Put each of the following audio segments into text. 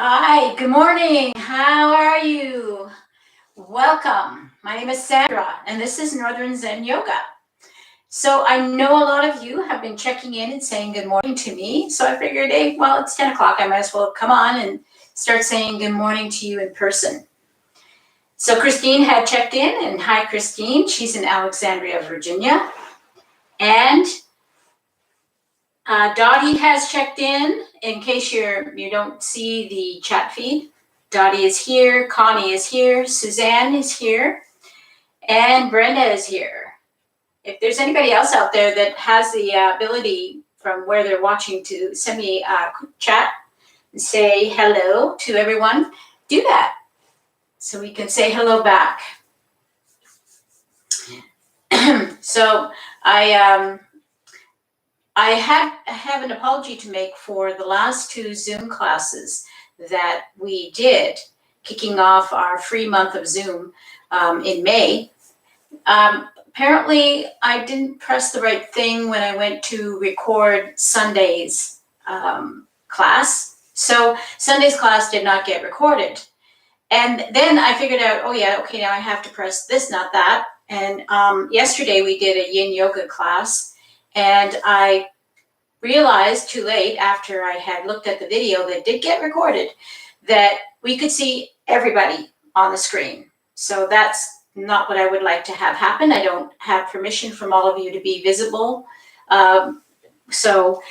Hi, good morning. How are you? Welcome. My name is Sandra, and this is Northern Zen Yoga. So I know a lot of you have been checking in and saying good morning to me. So I figured, hey, well, it's 10 o'clock. I might as well come on and start saying good morning to you in person. So Christine had checked in, and hi, Christine. She's in Alexandria, Virginia. And Dottie has checked in case you don't see the chat feed. Dottie is here, Connie is here, Suzanne is here, and Brenda is here. If there's anybody else out there that has the ability from where they're watching to send me a quick chat and say hello to everyone, do that so we can say hello back. So I have an apology to make for the last two Zoom classes that we did, kicking off our free month of Zoom in May. Apparently, I didn't press the right thing when I went to record Sunday's class. So Sunday's class did not get recorded. And then I figured out, oh yeah, okay, now I have to press this, not that. And yesterday we did a yin yoga class, and I realized too late after I had looked at the video that did get recorded that we could see everybody on the screen. So that's not what I would like to have happen. I don't have permission from all of you to be visible. So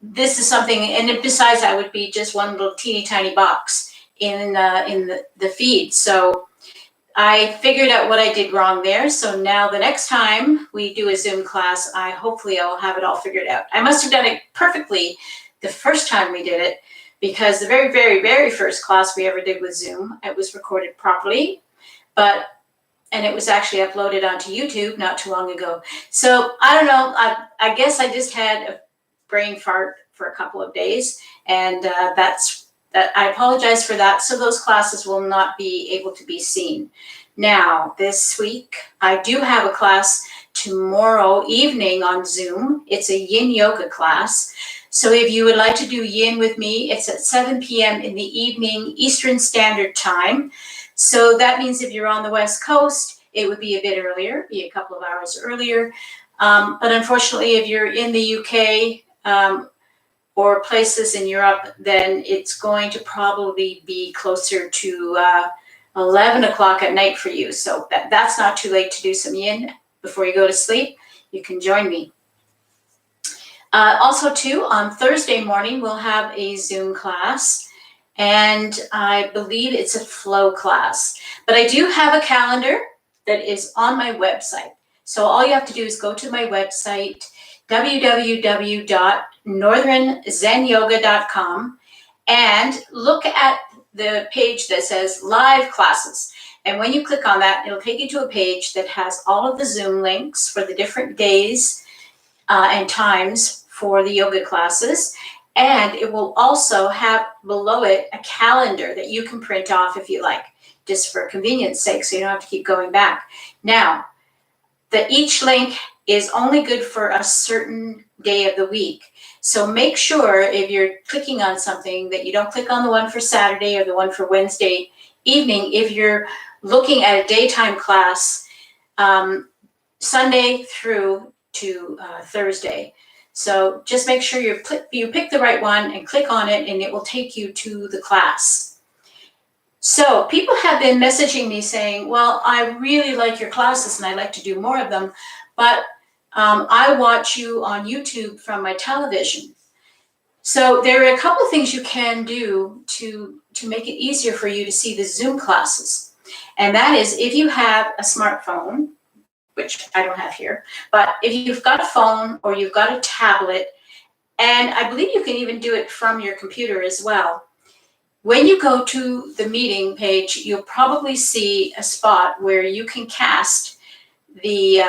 this is something, and besides, I would be just one little teeny tiny box in the feed. So I figured out what I did wrong there. So now the next time we do a Zoom class, hopefully I'll have it all figured out. I must have done it perfectly the first time we did it, because the very, very, very first class we ever did with Zoom, it was recorded properly, and it was actually uploaded onto YouTube not too long ago. So I don't know, I guess I just had a brain fart for a couple of days, and I apologize for that. So those classes will not be able to be seen. Now, this week, I do have a class tomorrow evening on Zoom. It's a yin yoga class. So if you would like to do yin with me, it's at 7 p.m. in the evening, Eastern Standard Time. So that means if you're on the West Coast, it would be a bit earlier, be a couple of hours earlier. But unfortunately, if you're in the UK, or places in Europe, then it's going to probably be closer to 11 o'clock at night for you. So that's not too late to do some yin before you go to sleep. You can join me. Also too, on Thursday morning, we'll have a Zoom class, and I believe it's a flow class. But I do have a calendar that is on my website. So all you have to do is go to my website, www.northernzenyoga.com, and look at the page that says live classes. And when you click on that, it'll take you to a page that has all of the Zoom links for the different days and times for the yoga classes. And it will also have below it a calendar that you can print off if you like, just for convenience sake, so you don't have to keep going back. Now, each link is only good for a certain day of the week. So make sure if you're clicking on something that you don't click on the one for Saturday or the one for Wednesday evening if you're looking at a daytime class, Sunday through to Thursday. So just make sure you pick the right one and click on it, and it will take you to the class. So people have been messaging me saying, well, I really like your classes and I'd like to do more of them, but I watch you on YouTube from my television. So there are a couple of things you can do to make it easier for you to see the Zoom classes. And that is, if you have a smartphone, which I don't have here, but if you've got a phone or you've got a tablet, and I believe you can even do it from your computer as well. When you go to the meeting page, you'll probably see a spot where you can cast the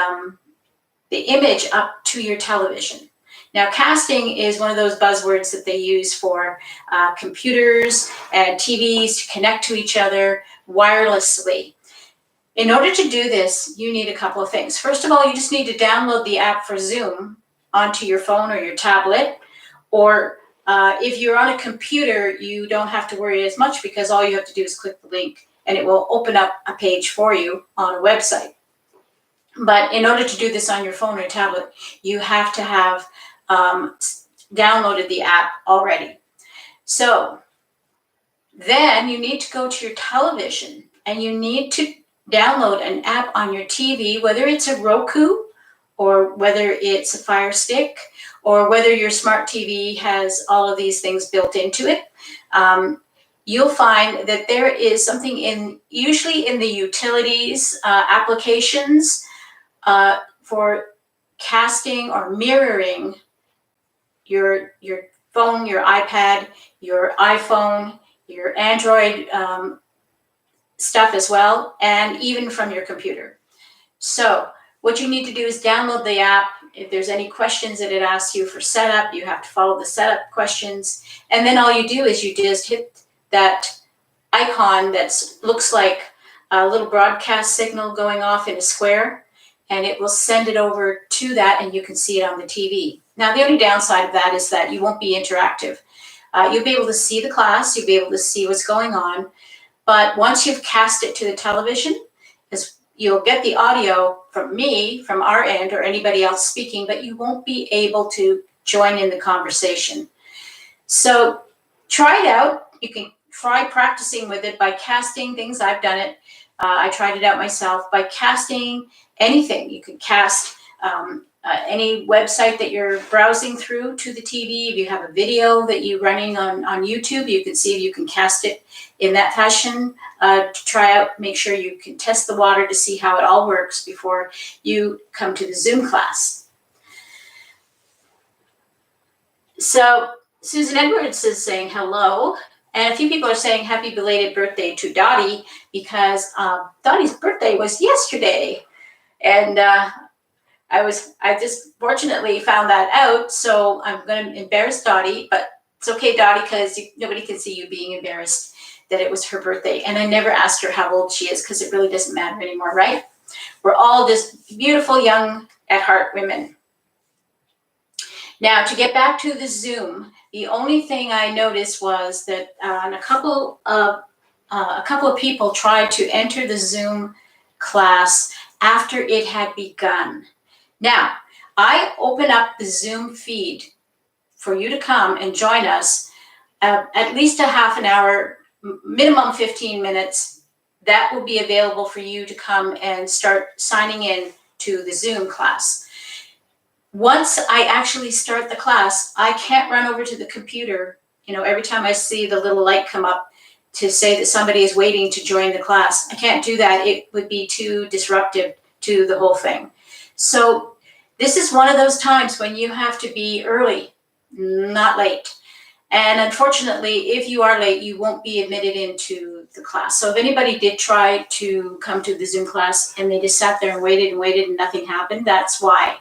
image up to your television. Now, casting is one of those buzzwords that they use for computers and TVs to connect to each other wirelessly. In order to do this, you need a couple of things. First of all, you just need to download the app for Zoom onto your phone or your tablet, or If you're on a computer, you don't have to worry as much because all you have to do is click the link and it will open up a page for you on a website. But in order to do this on your phone or tablet, you have to have downloaded the app already. So then you need to go to your television and you need to download an app on your TV, whether it's a Roku or whether it's a Fire Stick or whether your smart TV has all of these things built into it. You'll find that there is something usually in the utilities applications for casting or mirroring your phone, your iPad, your iPhone, your Android stuff as well, and even from your computer. So what you need to do is download the app. If there's any questions that it asks you for setup, you have to follow the setup questions. And then all you do is you just hit that icon that looks like a little broadcast signal going off in a square, and it will send it over to that and you can see it on the TV. Now, the only downside of that is that you won't be interactive. You'll be able to see the class, you'll be able to see what's going on, but once you've cast it to the television, you'll get the audio from me, from our end, or anybody else speaking, but you won't be able to join in the conversation. So try it out. You can try practicing with it by casting things. I've done it. I tried it out myself by casting anything. You can cast any website that you're browsing through to the TV. If you have a video that you're running on YouTube, you can see if you can cast it in that fashion to try out, make sure you can test the water to see how it all works before you come to the Zoom class. So Susan Edwards is saying hello, and a few people are saying happy belated birthday to Dottie because Dottie's birthday was yesterday, and I just fortunately found that out, so I'm going to embarrass Dottie, but it's okay, Dottie, because nobody can see you being embarrassed that it was her birthday. And I never asked her how old she is because it really doesn't matter anymore, right? We're all just beautiful, young, at heart women. Now, to get back to the Zoom, the only thing I noticed was that a couple of people tried to enter the Zoom class after it had begun. Now, I open up the Zoom feed for you to come and join us at least a half an hour, minimum 15 minutes. That will be available for you to come and start signing in to the Zoom class. Once I actually start the class, I can't run over to the computer, every time I see the little light come up to say that somebody is waiting to join the class. I can't do that. It would be too disruptive to the whole thing. So this is one of those times when you have to be early, not late. And unfortunately, if you are late, you won't be admitted into the class. So if anybody did try to come to the Zoom class and they just sat there and waited and nothing happened, that's why.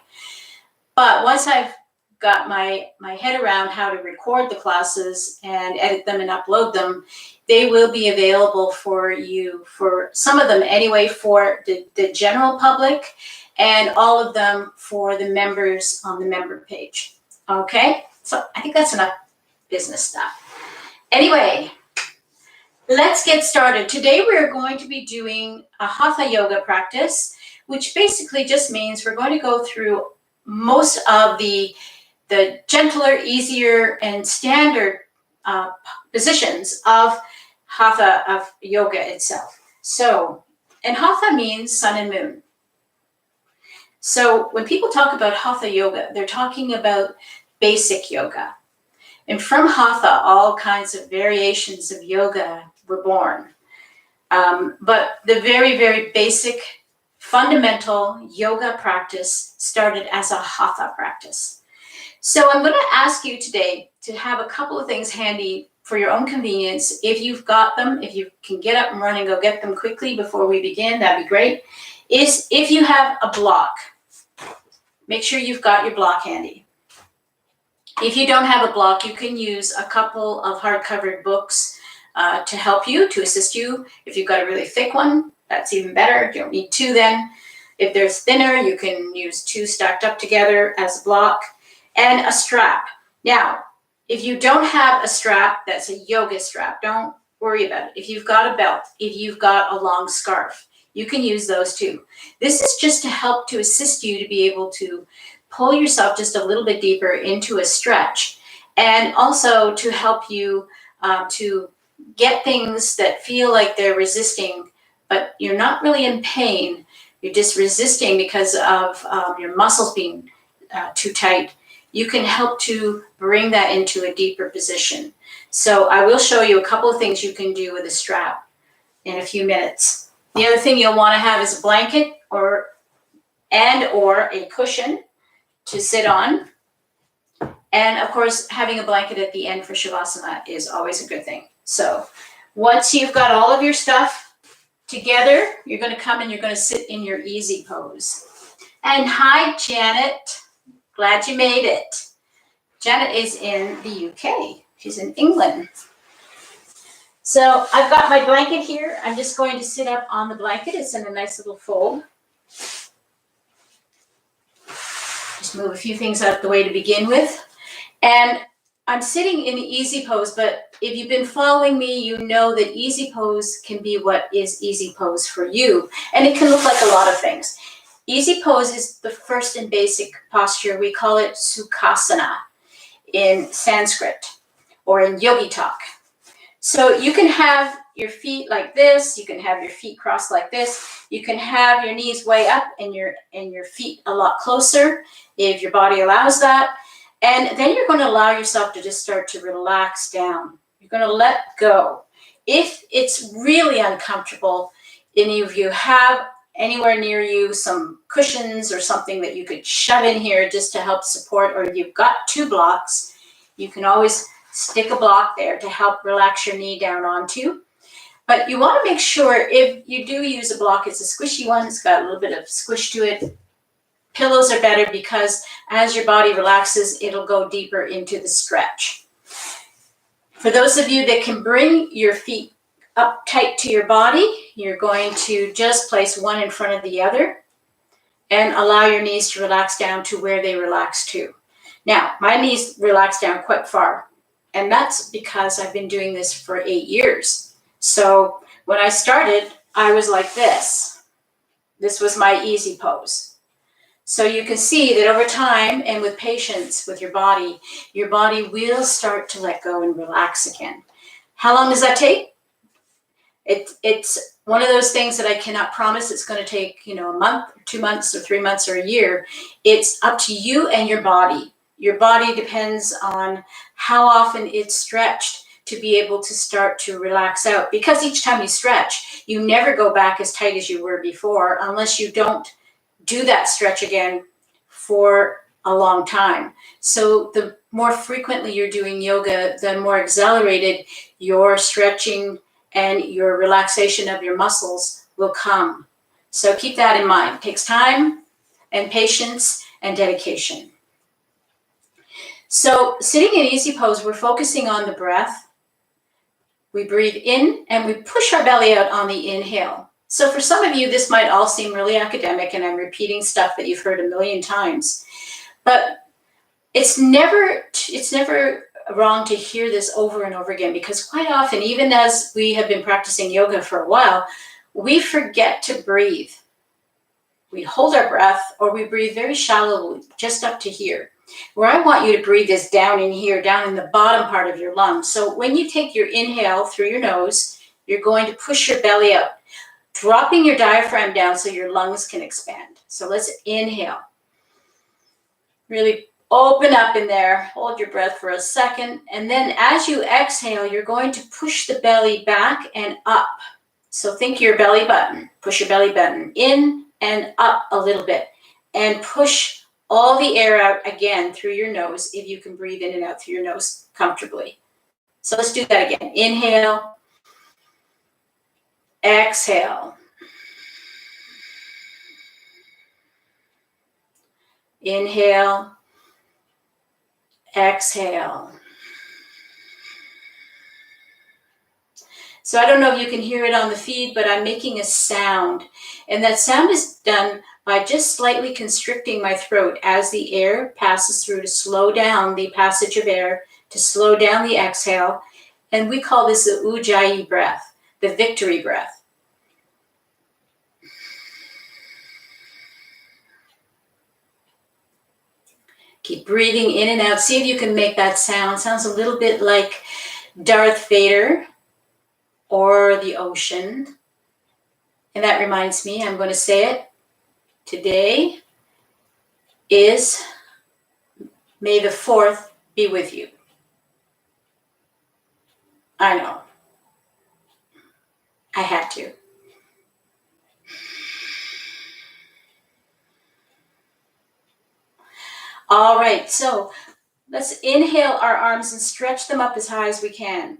But once I've got my head around how to record the classes and edit them and upload them, they will be available for you, for some of them anyway, for the general public, and all of them for the members on the member page. Okay, so I think that's enough business stuff. Anyway, let's get started. Today we're going to be doing a Hatha yoga practice, which basically just means we're going to go through most of the gentler, easier, and standard positions of Hatha, of yoga itself. So, and Hatha means sun and moon. So when people talk about Hatha yoga, they're talking about basic yoga. And from Hatha, all kinds of variations of yoga were born. But the very, very basic, fundamental yoga practice started as a Hatha practice. So I'm going to ask you today to have a couple of things handy for your own convenience. If you've got them, if you can get up and run and go get them quickly before we begin, that'd be great. Is if you have a block, make sure you've got your block handy. If you don't have a block, you can use a couple of hard-covered books to help you, to assist you. If you've got a really thick one, that's even better. You don't need two then. If they're thinner, you can use two stacked up together as a block, and a strap. Now, If you don't have a strap that's a yoga strap, don't worry about it. If you've got a belt, if you've got a long scarf, you can use those too. This is just to help to assist you to be able to pull yourself just a little bit deeper into a stretch, and also to help you to get things that feel like they're resisting, but you're not really in pain. You're just resisting because of your muscles being too tight. You can help to bring that into a deeper position. So I will show you a couple of things you can do with a strap in a few minutes. The other thing you'll want to have is a blanket or a cushion to sit on. And of course, having a blanket at the end for Shavasana is always a good thing. So once you've got all of your stuff together, you're going to come and you're going to sit in your easy pose. And hi, Janet. Glad you made it. Janet is in the UK. She's in England. So I've got my blanket here. I'm just going to sit up on the blanket. It's in a nice little fold. Just move a few things out of the way to begin with. And I'm sitting in easy pose, but if you've been following me, you know that easy pose can be what is easy pose for you. And it can look like a lot of things. Easy pose is the first and basic posture. We call it Sukhasana in Sanskrit or in yogi talk. So you can have your feet like this. You can have your feet crossed like this. You can have your knees way up and your feet a lot closer if your body allows that. And then you're going to allow yourself to just start to relax down. You're going to let go. If it's really uncomfortable, any of you have anywhere near you some cushions or something that you could shove in here just to help support, or if you've got 2 blocks, you can always stick a block there to help relax your knee down onto. But you want to make sure if you do use a block, it's a squishy one, it's got a little bit of squish to it. Pillows are better because as your body relaxes, it'll go deeper into the stretch. For those of you that can bring your feet up tight to your body, you're going to just place one in front of the other and allow your knees to relax down to where they relax to. Now, my knees relax down quite far, and that's because I've been doing this for 8 years. So when I started, I was like this. This was my easy pose. So you can see that over time and with patience with your body will start to let go and relax again. How long does that take? It's one of those things that I cannot promise it's going to take, a month, or 2 months, or 3 months, or a year. It's up to you and your body. Your body depends on how often it's stretched to be able to start to relax out. Because each time you stretch, you never go back as tight as you were before unless you don't do that stretch again for a long time. So the more frequently you're doing yoga, the more accelerated your stretching and your relaxation of your muscles will come. So keep that in mind. It takes time and patience and dedication. So sitting in easy pose, we're focusing on the breath. We breathe in and we push our belly out on the inhale. So for some of you, this might all seem really academic and I'm repeating stuff that you've heard a million times, but it's never wrong to hear this over and over again, because quite often, even as we have been practicing yoga for a while, we forget to breathe. We hold our breath or we breathe very shallowly, just up to here. Where I want you to breathe is down in here, down in the bottom part of your lungs. So when you take your inhale through your nose, you're going to push your belly out, dropping your diaphragm down so your lungs can expand. So let's inhale. Really open up in there, hold your breath for a second, and then as you exhale, you're going to push the belly back and up. So think your belly button, push your belly button in and up a little bit, and push all the air out again through your nose if you can breathe in and out through your nose comfortably. So let's do that again. Inhale, exhale. Inhale, exhale. So I don't know if you can hear it on the feed, but I'm making a sound. And that sound is done by just slightly constricting my throat as the air passes through to slow down the passage of air to slow down the exhale. And we call this the Ujjayi breath, the victory breath. Keep breathing in and out. See if you can make that sound. Sounds a little bit like Darth Vader or the ocean. And that reminds me, I'm going to say it. Today is May the 4th be with you. I know. I had to. All right, so let's inhale our arms and stretch them up as high as we can.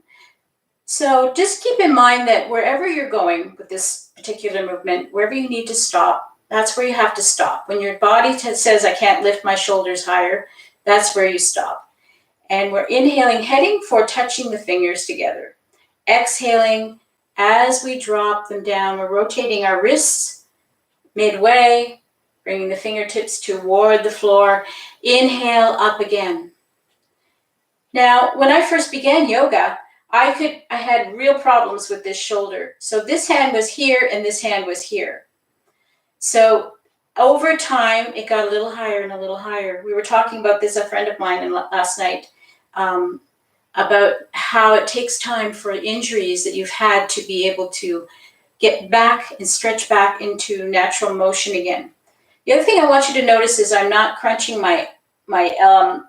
So just keep in mind that wherever you're going with this particular movement, wherever you need to stop, that's where you have to stop. When your body says, I can't lift my shoulders higher, that's where you stop. And we're inhaling, heading for touching the fingers together. Exhaling, as we drop them down, we're rotating our wrists midway, bringing the fingertips toward the floor. Inhale, up again. Now, when I first began yoga, I had real problems with this shoulder. So this hand was here and this hand was here. So over time, it got a little higher and a little higher. We were talking about this, a friend of mine last night, about how it takes time for injuries that you've had to be able to get back and stretch back into natural motion again. The other thing I want you to notice is I'm not crunching my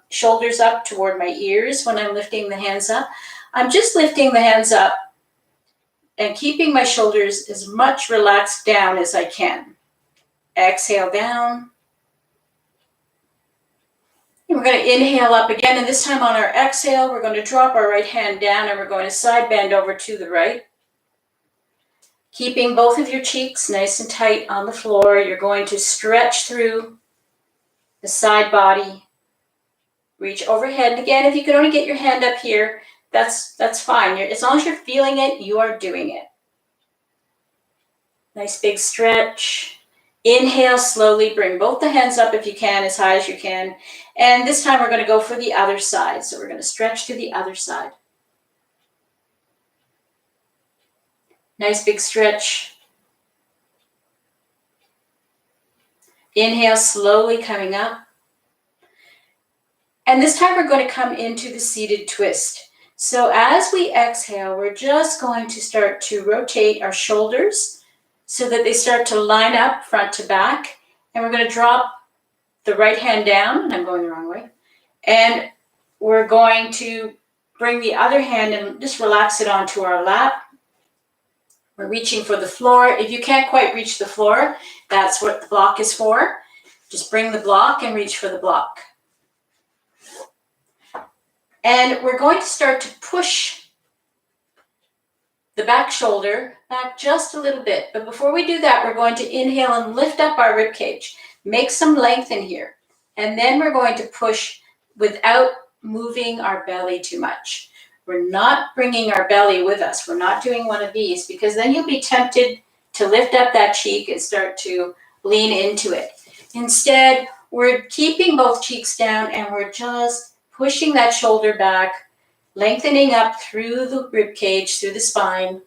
shoulders up toward my ears when I'm lifting the hands up. I'm just lifting the hands up and keeping my shoulders as much relaxed down as I can. Exhale down. And we're going to inhale up again, and this time on our exhale, we're going to drop our right hand down and we're going to side bend over to the right. Keeping both of your cheeks nice and tight on the floor, you're going to stretch through the side body. Reach overhead. And again, if you can only get your hand up here, that's fine. As long as you're feeling it, you are doing it. Nice big stretch. Inhale slowly. Bring both the hands up if you can, as high as you can. And this time we're going to go for the other side. So we're going to stretch to the other side. Nice big stretch. Inhale slowly coming up. And this time we're going to come into the seated twist. So as we exhale, we're just going to start to rotate our shoulders so that they start to line up front to back. And we're going to drop the right hand down, and I'm going the wrong way. And we're going to bring the other hand and just relax it onto our lap. We're reaching for the floor. If you can't quite reach the floor, that's what the block is for. Just bring the block and reach for the block. And we're going to start to push the back shoulder back just a little bit. But before we do that, we're going to inhale and lift up our rib cage. Make some length in here. And then we're going to push without moving our belly too much. We're not bringing our belly with us. We're not doing one of these, because then you'll be tempted to lift up that cheek and start to lean into it. Instead, we're keeping both cheeks down and we're just pushing that shoulder back, lengthening up through the rib cage, through the spine,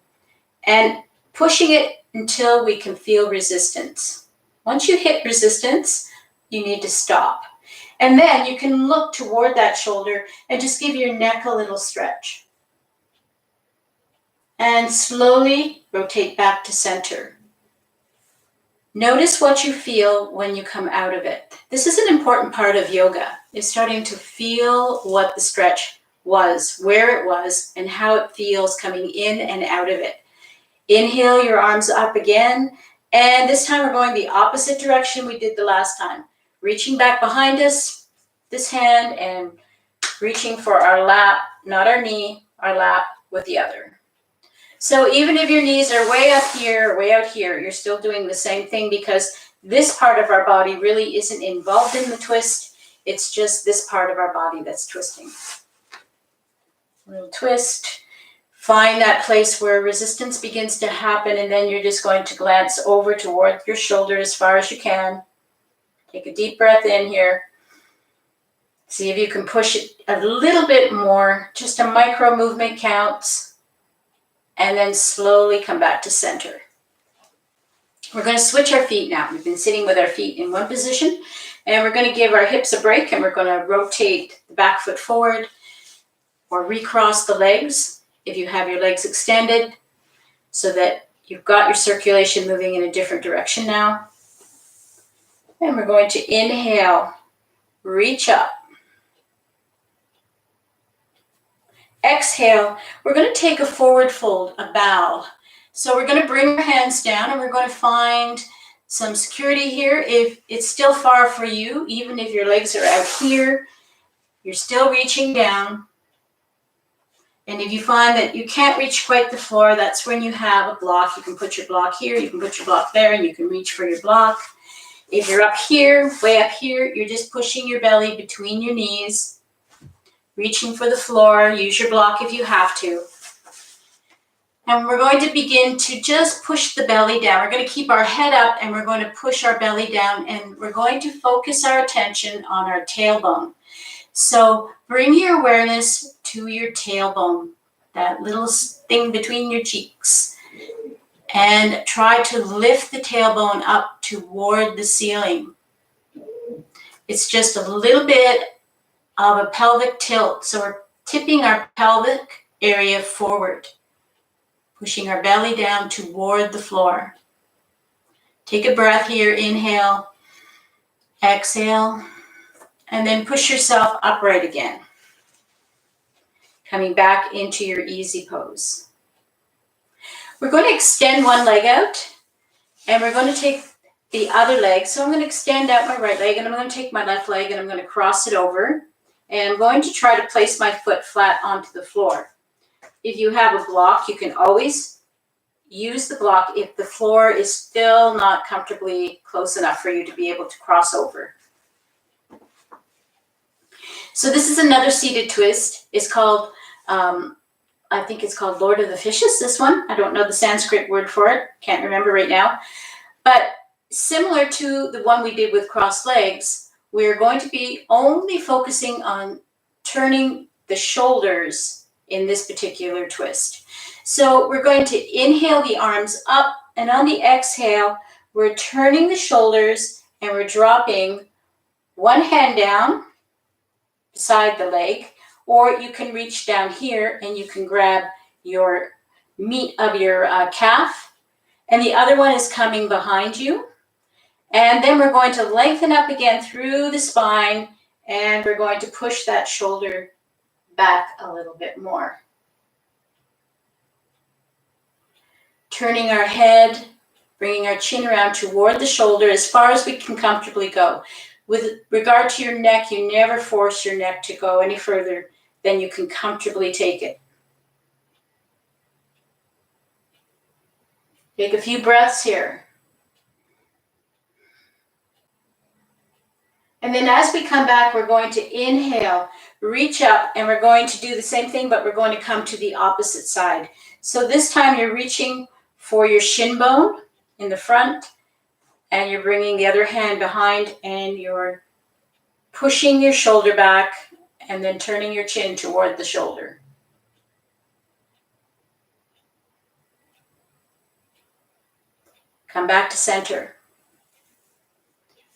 and pushing it until we can feel resistance. Once you hit resistance, you need to stop. And then you can look toward that shoulder and just give your neck a little stretch. And slowly rotate back to center. Notice what you feel when you come out of it. This is an important part of yoga, is starting to feel what the stretch was, where it was, and how it feels coming in and out of it. Inhale your arms up again, and this time we're going the opposite direction we did the last time. Reaching back behind us, this hand, and reaching for our lap, not our knee, our lap with the other. So even if your knees are way up here, way out here, you're still doing the same thing, because this part of our body really isn't involved in the twist. It's just this part of our body that's twisting. A little twist. Find that place where resistance begins to happen, and then you're just going to glance over toward your shoulder as far as you can. Take a deep breath in here. See if you can push it a little bit more, just a micro movement counts, and then slowly come back to center. We're going to switch our feet now. We've been sitting with our feet in one position, and we're going to give our hips a break, and we're going to rotate the back foot forward or recross the legs if you have your legs extended so that you've got your circulation moving in a different direction now. And we're going to inhale, reach up. Exhale, we're going to take a forward fold, a bow. So we're going to bring our hands down and we're going to find some security here. If it's still far for you, even if your legs are out here, you're still reaching down. And if you find that you can't reach quite the floor, that's when you have a block. You can put your block here, you can put your block there, and you can reach for your block. If you're up here, way up here, you're just pushing your belly between your knees, reaching for the floor. Use your block if you have to. And we're going to begin to just push the belly down. We're going to keep our head up and we're going to push our belly down, and we're going to focus our attention on our tailbone. So bring your awareness to your tailbone, that little thing between your cheeks, and try to lift the tailbone up toward the ceiling. It's just a little bit of a pelvic tilt. So we're tipping our pelvic area forward, pushing our belly down toward the floor. Take a breath here, inhale, exhale, and then push yourself upright again. Coming back into your easy pose. We're going to extend one leg out, and we're going to take the other leg. So I'm going to extend out my right leg, and I'm going to take my left leg, and I'm going to cross it over. And I'm going to try to place my foot flat onto the floor. If you have a block, you can always use the block if the floor is still not comfortably close enough for you to be able to cross over. So this is another seated twist. It's called, I think it's called Lord of the Fishes, this one. I don't know the Sanskrit word for it. Can't remember right now. But similar to the one we did with crossed legs, we're going to be only focusing on turning the shoulders in this particular twist. So we're going to inhale the arms up, and on the exhale, we're turning the shoulders and we're dropping one hand down beside the leg, or you can reach down here and you can grab your meat of your calf, and the other one is coming behind you. And then we're going to lengthen up again through the spine, and we're going to push that shoulder back a little bit more. Turning our head, bringing our chin around toward the shoulder as far as we can comfortably go. With regard to your neck, you never force your neck to go any further than you can comfortably take it. Take a few breaths here. And then as we come back, we're going to inhale, reach up, and we're going to do the same thing, but we're going to come to the opposite side. So this time you're reaching for your shin bone in the front, and you're bringing the other hand behind, and you're pushing your shoulder back and then turning your chin toward the shoulder. Come back to center.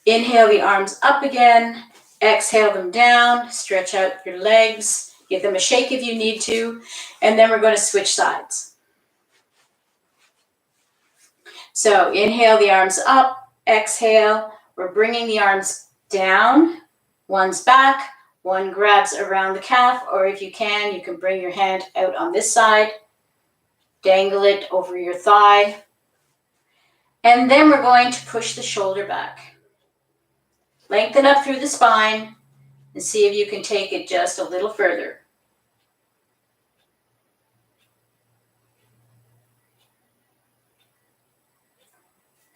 Inhale the arms up again, exhale them down, stretch out your legs, give them a shake if you need to, and then we're going to switch sides. So inhale the arms up, exhale, we're bringing the arms down, one's back, one grabs around the calf, or if you can bring your hand out on this side, dangle it over your thigh, and then we're going to push the shoulder back. Lengthen up through the spine and see if you can take it just a little further.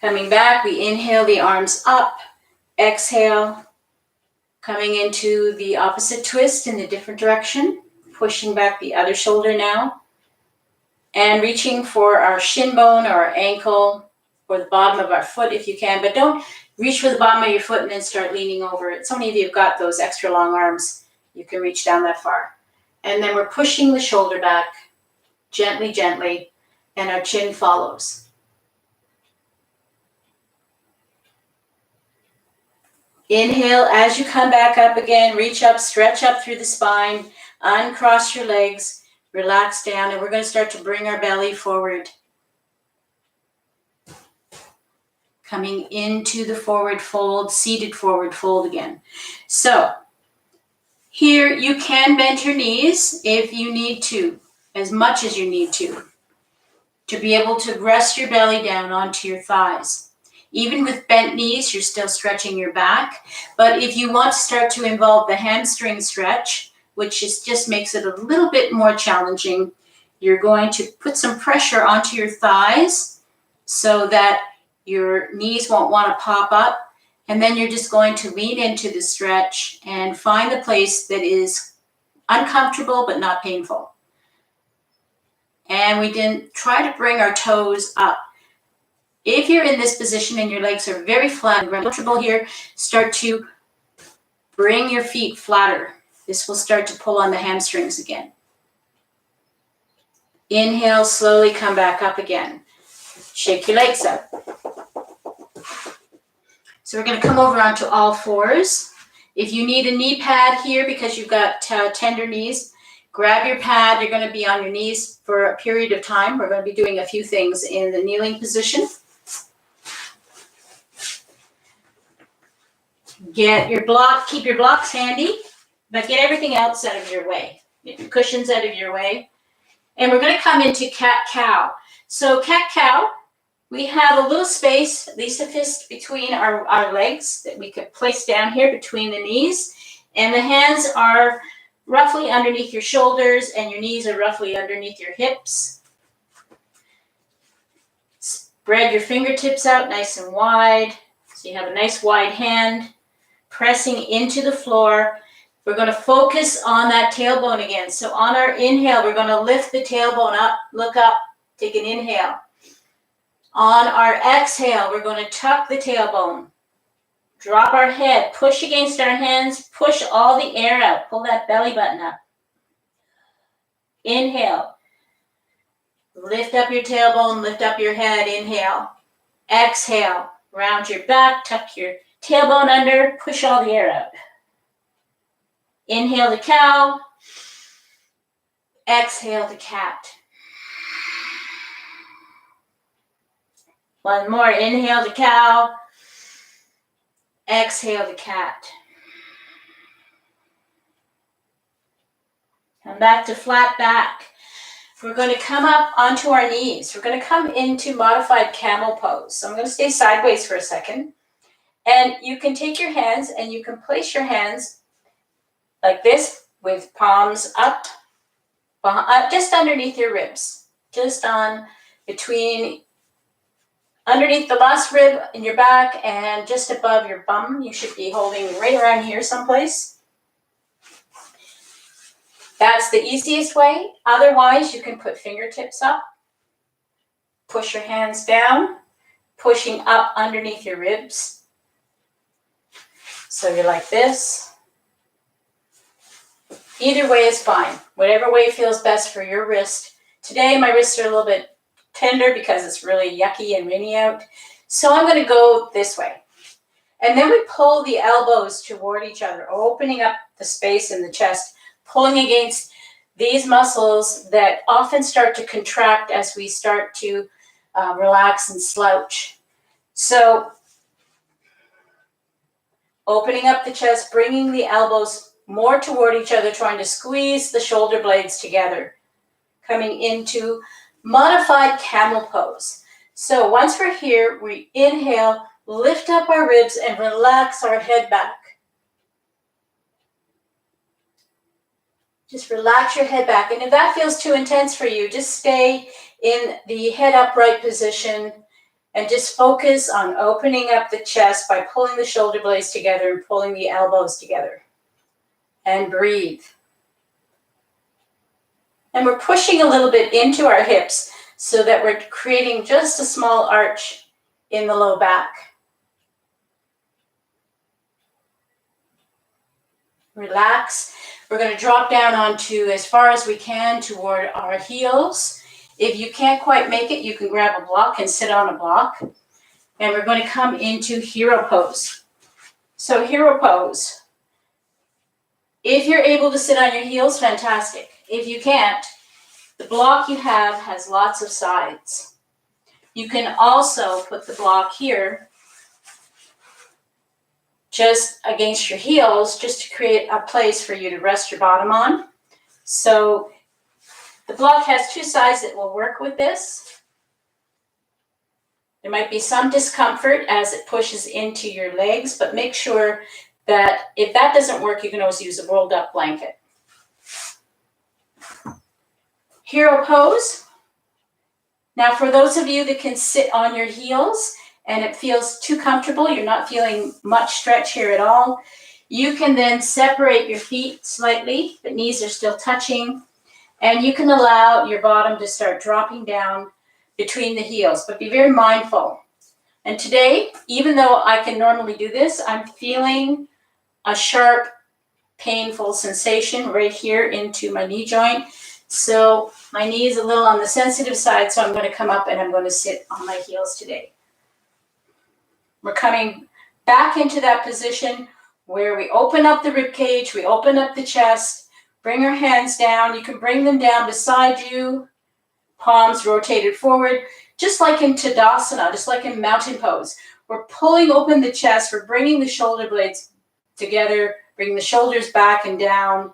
Coming back, we inhale the arms up, exhale, coming into the opposite twist in a different direction, pushing back the other shoulder now, and reaching for our shin bone or our ankle or the bottom of our foot if you can, but don't reach for the bottom of your foot and then start leaning over it. So many of you have got those extra long arms. You can reach down that far. And then we're pushing the shoulder back gently, gently, and our chin follows. Inhale as you come back up again, reach up, stretch up through the spine, uncross your legs, relax down, and we're going to start to bring our belly forward. Coming into the forward fold, seated forward fold again. So here you can bend your knees if you need to, as much as you need to be able to rest your belly down onto your thighs. Even with bent knees, you're still stretching your back. But if you want to start to involve the hamstring stretch, which just makes it a little bit more challenging, you're going to put some pressure onto your thighs so that your knees won't want to pop up. And then you're just going to lean into the stretch and find the place that is uncomfortable but not painful. And we can try to bring our toes up. If you're in this position and your legs are very flat and comfortable here, start to bring your feet flatter. This will start to pull on the hamstrings again. Inhale, slowly come back up again. Shake your legs up. So we're going to come over onto all fours. If you need a knee pad here because you've got tender knees, grab your pad. You're going to be on your knees for a period of time. We're going to be doing a few things in the kneeling position. Get your block, keep your blocks handy, but get everything else out of your way. Get your cushions out of your way. And we're going to come into cat-cow. So cat-cow, we have a little space, at least a fist between our legs that we could place down here between the knees. And the hands are roughly underneath your shoulders and your knees are roughly underneath your hips. Spread your fingertips out nice and wide so you have a nice wide hand. Pressing into the floor. We're going to focus on that tailbone again. So on our inhale, we're going to lift the tailbone up, look up, take an inhale. On our exhale, we're going to tuck the tailbone. Drop our head, push against our hands, push all the air out, pull that belly button up. Inhale. Lift up your tailbone, lift up your head, inhale. Exhale, round your back, tuck your tailbone under, push all the air out. Inhale the cow. Exhale the cat. One more. Inhale the cow. Exhale the cat. Come back to flat back. We're going to come up onto our knees. We're going to come into modified camel pose. So I'm going to stay sideways for a second. And you can take your hands and you can place your hands like this with palms up, just underneath your ribs, just on between, underneath the last rib in your back and just above your bum. You should be holding right around here someplace. That's the easiest way. Otherwise, you can put fingertips up, push your hands down, pushing up underneath your ribs. So you're like this. Either way is fine. Whatever way feels best for your wrist. Today, my wrists are a little bit tender because it's really yucky and rainy out. So I'm going to go this way. And then we pull the elbows toward each other, opening up the space in the chest, pulling against these muscles that often start to contract as we start to relax and slouch. So opening up the chest, bringing the elbows more toward each other, trying to squeeze the shoulder blades together. Coming into modified camel pose. So once we're here, we inhale, lift up our ribs and relax our head back. Just relax your head back. And if that feels too intense for you, just stay in the head upright position and just focus on opening up the chest by pulling the shoulder blades together and pulling the elbows together. And breathe. And we're pushing a little bit into our hips so that we're creating just a small arch in the low back. Relax. We're going to drop down onto as far as we can toward our heels. If you can't quite make it, you can grab a block and sit on a block. And we're going to come into hero pose. So hero pose. If you're able to sit on your heels, fantastic. If you can't, the block you have has lots of sides. You can also put the block here just against your heels, just to create a place for you to rest your bottom on. So the block has two sides that will work with this. There might be some discomfort as it pushes into your legs, but make sure that if that doesn't work, you can always use a rolled up blanket. Hero pose. Now for those of you that can sit on your heels and it feels too comfortable, you're not feeling much stretch here at all, you can then separate your feet slightly, the knees are still touching, and you can allow your bottom to start dropping down between the heels, but be very mindful. And today, even though I can normally do this, I'm feeling a sharp, painful sensation right here into my knee joint. So my knee is a little on the sensitive side, so I'm going to come up and I'm going to sit on my heels today. We're coming back into that position where we open up the rib cage, we open up the chest, bring our hands down. You can bring them down beside you, palms rotated forward, just like in Tadasana, just like in mountain pose. We're pulling open the chest, we're bringing the shoulder blades together, bring the shoulders back and down,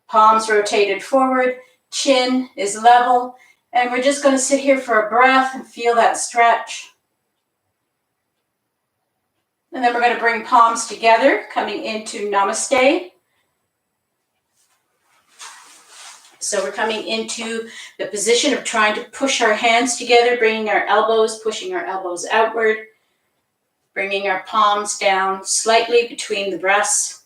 palms rotated forward, chin is level, and we're just going to sit here for a breath and feel that stretch. And then we're going to bring palms together, coming into Namaste. So we're coming into the position of trying to push our hands together, bringing our elbows, pushing our elbows outward, bringing our palms down slightly between the breasts.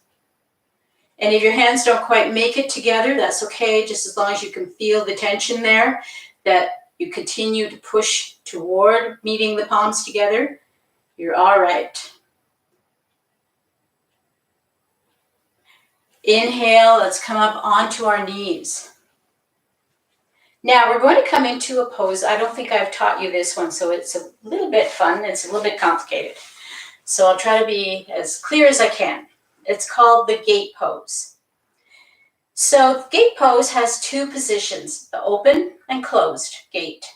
And if your hands don't quite make it together, that's okay, just as long as you can feel the tension there, that you continue to push toward meeting the palms together, you're all right. Inhale, let's come up onto our knees. Now we're going to come into a pose. I don't think I've taught you this one, so it's a little bit fun. It's a little bit complicated. So I'll try to be as clear as I can. It's called the gate pose. So gate pose has two positions, the open and closed gate.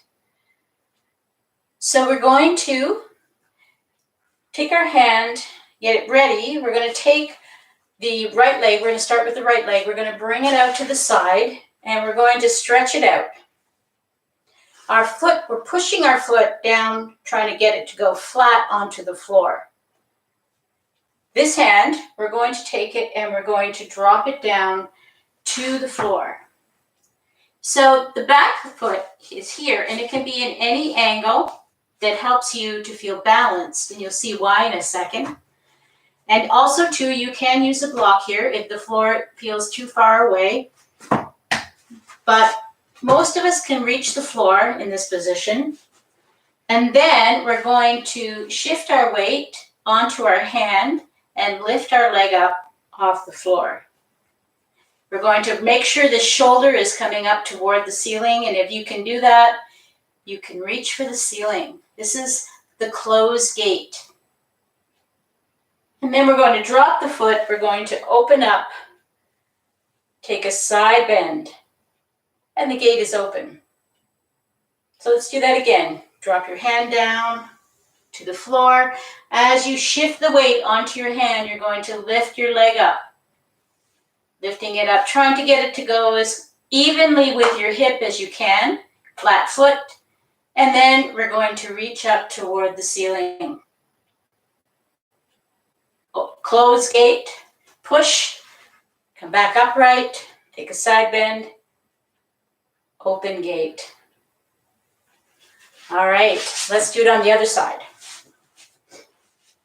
So we're going to take our hand, get it ready. We're going to take the right leg. We're going to start with the right leg. We're going to bring it out to the side and we're going to stretch it out. Our foot, we're pushing our foot down, trying to get it to go flat onto the floor. This hand, we're going to take it and we're going to drop it down to the floor. So the back foot is here and it can be in any angle that helps you to feel balanced, and you'll see why in a second. And also too, you can use a block here if the floor feels too far away. But most of us can reach the floor in this position. And then we're going to shift our weight onto our hand and lift our leg up off the floor. We're going to make sure the shoulder is coming up toward the ceiling. And if you can do that, you can reach for the ceiling. This is the closed gate. And then we're going to drop the foot. We're going to open up, take a side bend, and the gate is open. So let's do that again. Drop your hand down to the floor. As you shift the weight onto your hand, you're going to lift your leg up. Lifting it up, trying to get it to go as evenly with your hip as you can. Flat foot. And then we're going to reach up toward the ceiling. Close gate, push, come back upright, take a side bend, open gate. All right, let's do it on the other side.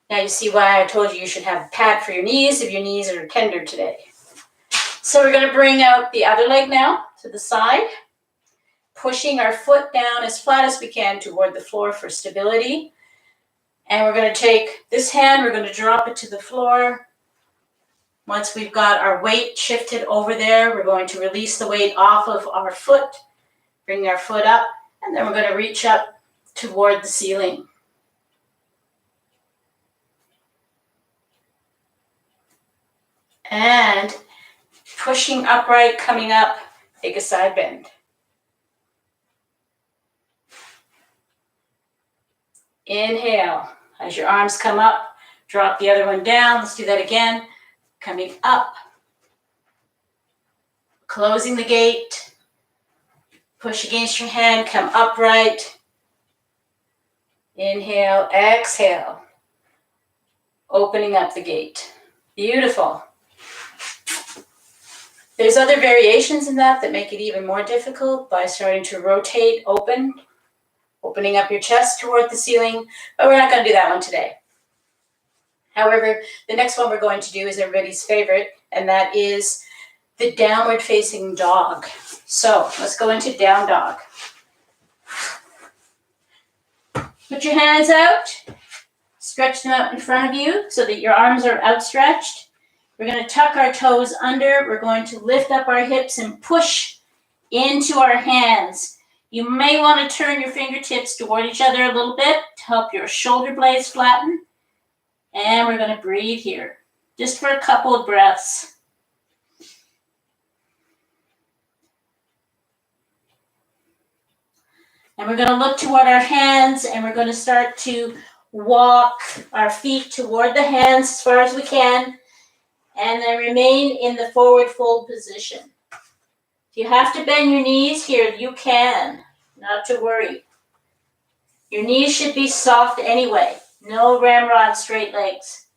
Now you see why I told you should have a pad for your knees if your knees are tender today. So we're going to bring out the other leg now to the side, pushing our foot down as flat as we can toward the floor for stability. And we're going to take this hand, we're going to drop it to the floor. Once we've got our weight shifted over there, we're going to release the weight off of our foot, bring our foot up, and then we're going to reach up toward the ceiling. And pushing upright, coming up, take a side bend. Inhale. As your arms come up, drop the other one down. Let's do that again. Coming up. Closing the gate. Push against your hand, come upright. Inhale, exhale. Opening up the gate. Beautiful. There's other variations in that make it even more difficult by starting to rotate open, opening up your chest toward the ceiling, but we're not going to do that one today. However, the next one we're going to do is everybody's favorite, and that is the downward facing dog. So let's go into down dog. Put your hands out, stretch them out in front of you so that your arms are outstretched. We're going to tuck our toes under. We're going to lift up our hips and push into our hands. You may want to turn your fingertips toward each other a little bit to help your shoulder blades flatten. And we're going to breathe here, just for a couple of breaths. And we're going to look toward our hands, and we're going to start to walk our feet toward the hands as far as we can. And then remain in the forward fold position. If you have to bend your knees here, you can, not to worry. Your knees should be soft anyway. No ramrod straight legs.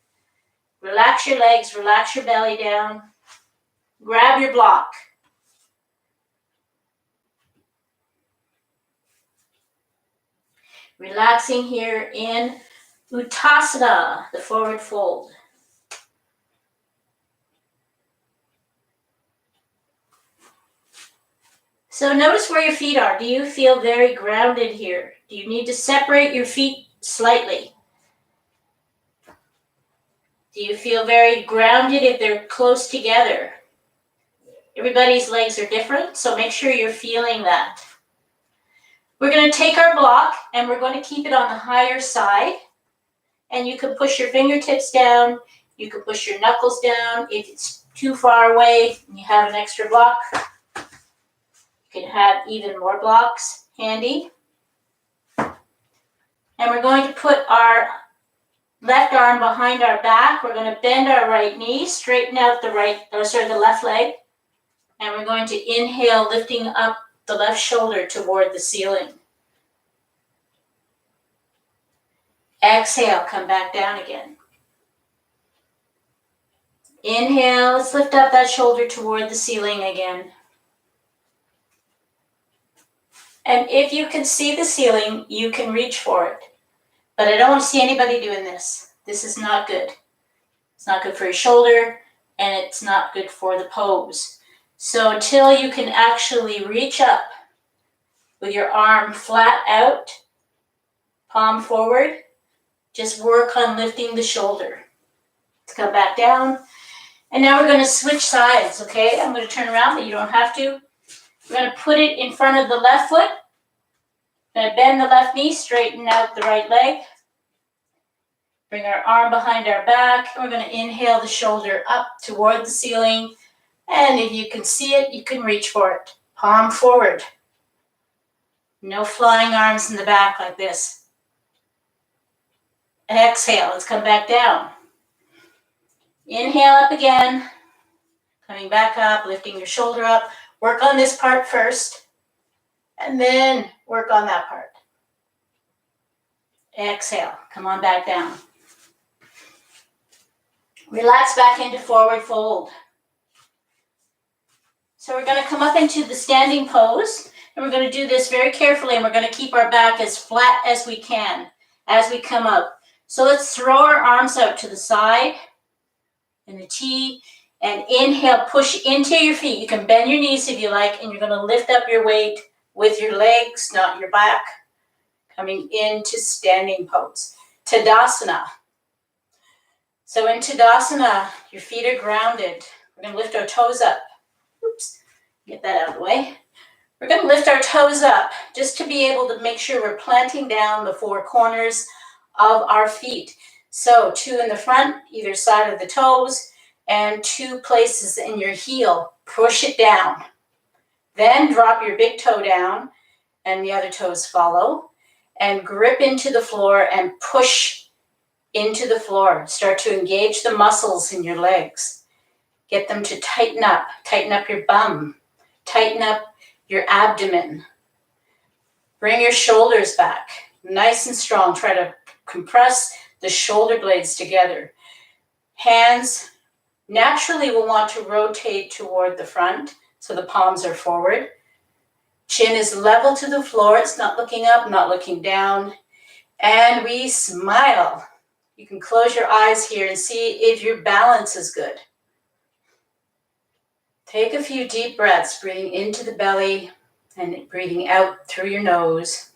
Relax your legs, relax your belly down. Grab your block. Relaxing here in Uttasana, the forward fold. So notice where your feet are. Do you feel very grounded here? Do you need to separate your feet slightly? Do you feel very grounded if they're close together? Everybody's legs are different, so make sure you're feeling that. We're going to take our block and we're going to keep it on the higher side. And you can push your fingertips down. You can push your knuckles down. If it's too far away and you have an extra block, you can have even more blocks handy. And we're going to put our left arm behind our back. We're going to bend our right knee, straighten out the left leg. And we're going to inhale, lifting up the left shoulder toward the ceiling. Exhale, come back down again. Inhale, let's lift up that shoulder toward the ceiling again. And if you can see the ceiling, you can reach for it. But I don't want to see anybody doing this. This is not good. It's not good for your shoulder, and it's not good for the pose. So until you can actually reach up with your arm flat out, palm forward, just work on lifting the shoulder. Let's come back down. And now we're going to switch sides, okay? I'm going to turn around, but you don't have to. We're going to put it in front of the left foot. Going to bend the left knee, straighten out the right leg. Bring our arm behind our back. We're going to inhale the shoulder up toward the ceiling. And if you can see it, you can reach for it. Palm forward. No flying arms in the back like this. Exhale, let's come back down. Inhale up again. Coming back up, lifting your shoulder up. Work on this part first, and then work on that part. Exhale, come on back down. Relax back into forward fold. So we're going to come up into the standing pose, and we're going to do this very carefully, and we're going to keep our back as flat as we can as we come up. So let's throw our arms out to the side in the T, and inhale, push into your feet. You can bend your knees if you like, and you're going to lift up your weight with your legs, not your back, coming into standing pose. Tadasana. So in Tadasana, your feet are grounded. We're going to lift our toes up. Oops, get that out of the way. We're going to lift our toes up just to be able to make sure we're planting down the four corners of our feet. So 2 in the front, either side of the toes, and 2 places in your heel. Push it down. Then drop your big toe down and the other toes follow. And grip into the floor and push into the floor. Start to engage the muscles in your legs. Get them to tighten up. Tighten up your bum. Tighten up your abdomen. Bring your shoulders back. Nice and strong. Try to compress the shoulder blades together. Hands naturally will want to rotate toward the front, so the palms are forward. Chin is level to the floor. It's not looking up, not looking down. And we smile. You can close your eyes here and see if your balance is good. Take a few deep breaths, breathing into the belly and breathing out through your nose.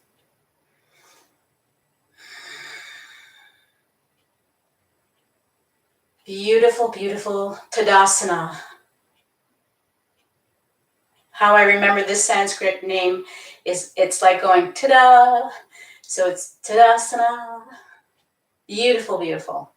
Beautiful, beautiful Tadasana. How I remember this Sanskrit name is it's like going ta-da. So it's Tadasana. Beautiful, beautiful.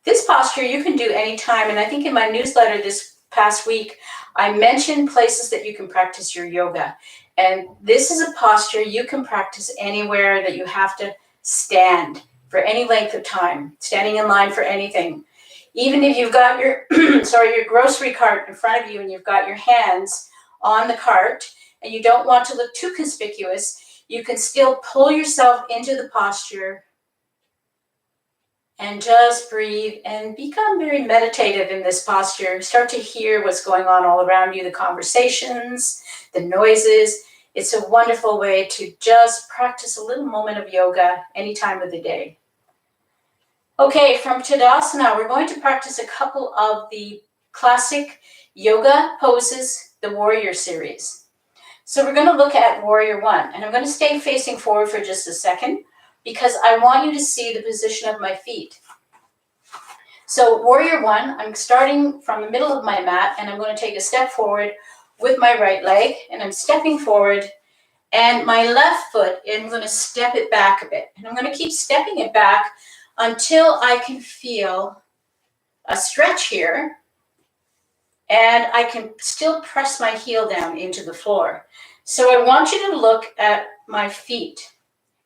This posture you can do anytime. And I think in my newsletter this past week, I mentioned places that you can practice your yoga. And this is a posture you can practice anywhere that you have to stand for any length of time, standing in line for anything. Even if you've got your, your grocery cart in front of you and you've got your hands on the cart and you don't want to look too conspicuous, you can still pull yourself into the posture and just breathe and become very meditative in this posture. Start to hear what's going on all around you, the conversations, the noises. It's a wonderful way to just practice a little moment of yoga any time of the day. Okay, from Tadasana, we're going to practice a couple of the classic yoga poses, the Warrior series. So we're going to look at Warrior 1, and I'm going to stay facing forward for just a second because I want you to see the position of my feet. So Warrior 1, I'm starting from the middle of my mat, and I'm going to take a step forward with my right leg, and I'm stepping forward, and my left foot, I'm going to step it back a bit, and I'm going to keep stepping it back until I can feel a stretch here, and I can still press my heel down into the floor. So I want you to look at my feet.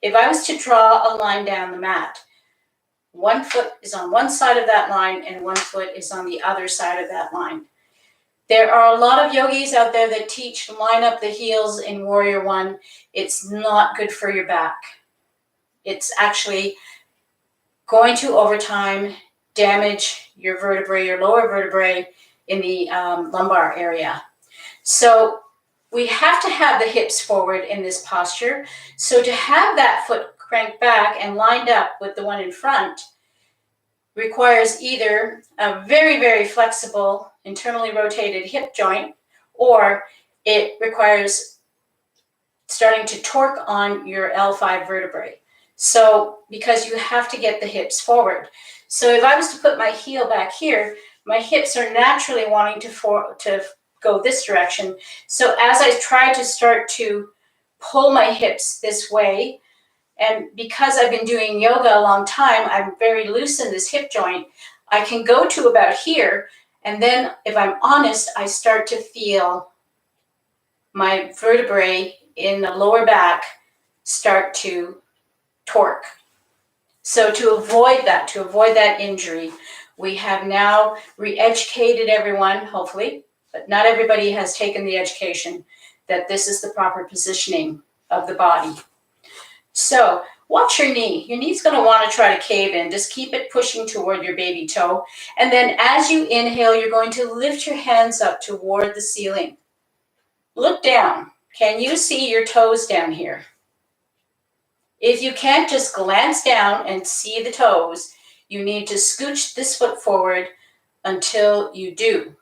If I was to draw a line down the mat, one foot is on one side of that line and one foot is on the other side of that line. There are a lot of yogis out there that teach line up the heels in Warrior 1. It's not good for your back. It's actually going to, over time, damage your vertebrae, your lower vertebrae in the lumbar area. So we have to have the hips forward in this posture. So to have that foot cranked back and lined up with the one in front requires either a very, very flexible, internally rotated hip joint, or it requires starting to torque on your L5 vertebrae. So because you have to get the hips forward. So if I was to put my heel back here, my hips are naturally wanting to go this direction. So as I try to start to pull my hips this way, and because I've been doing yoga a long time, I'm very loose in this hip joint, I can go to about here, and then if I'm honest, I start to feel my vertebrae in the lower back start to torque. So to avoid that injury, we have now re-educated everyone, hopefully, but not everybody has taken the education that this is the proper positioning of the body. So watch your knee. Your knee's going to want to try to cave in. Just keep it pushing toward your baby toe. And then as you inhale, you're going to lift your hands up toward the ceiling. Look down. Can you see your toes down here? If you can't, just glance down and see the toes. You need to scooch this foot forward until you do.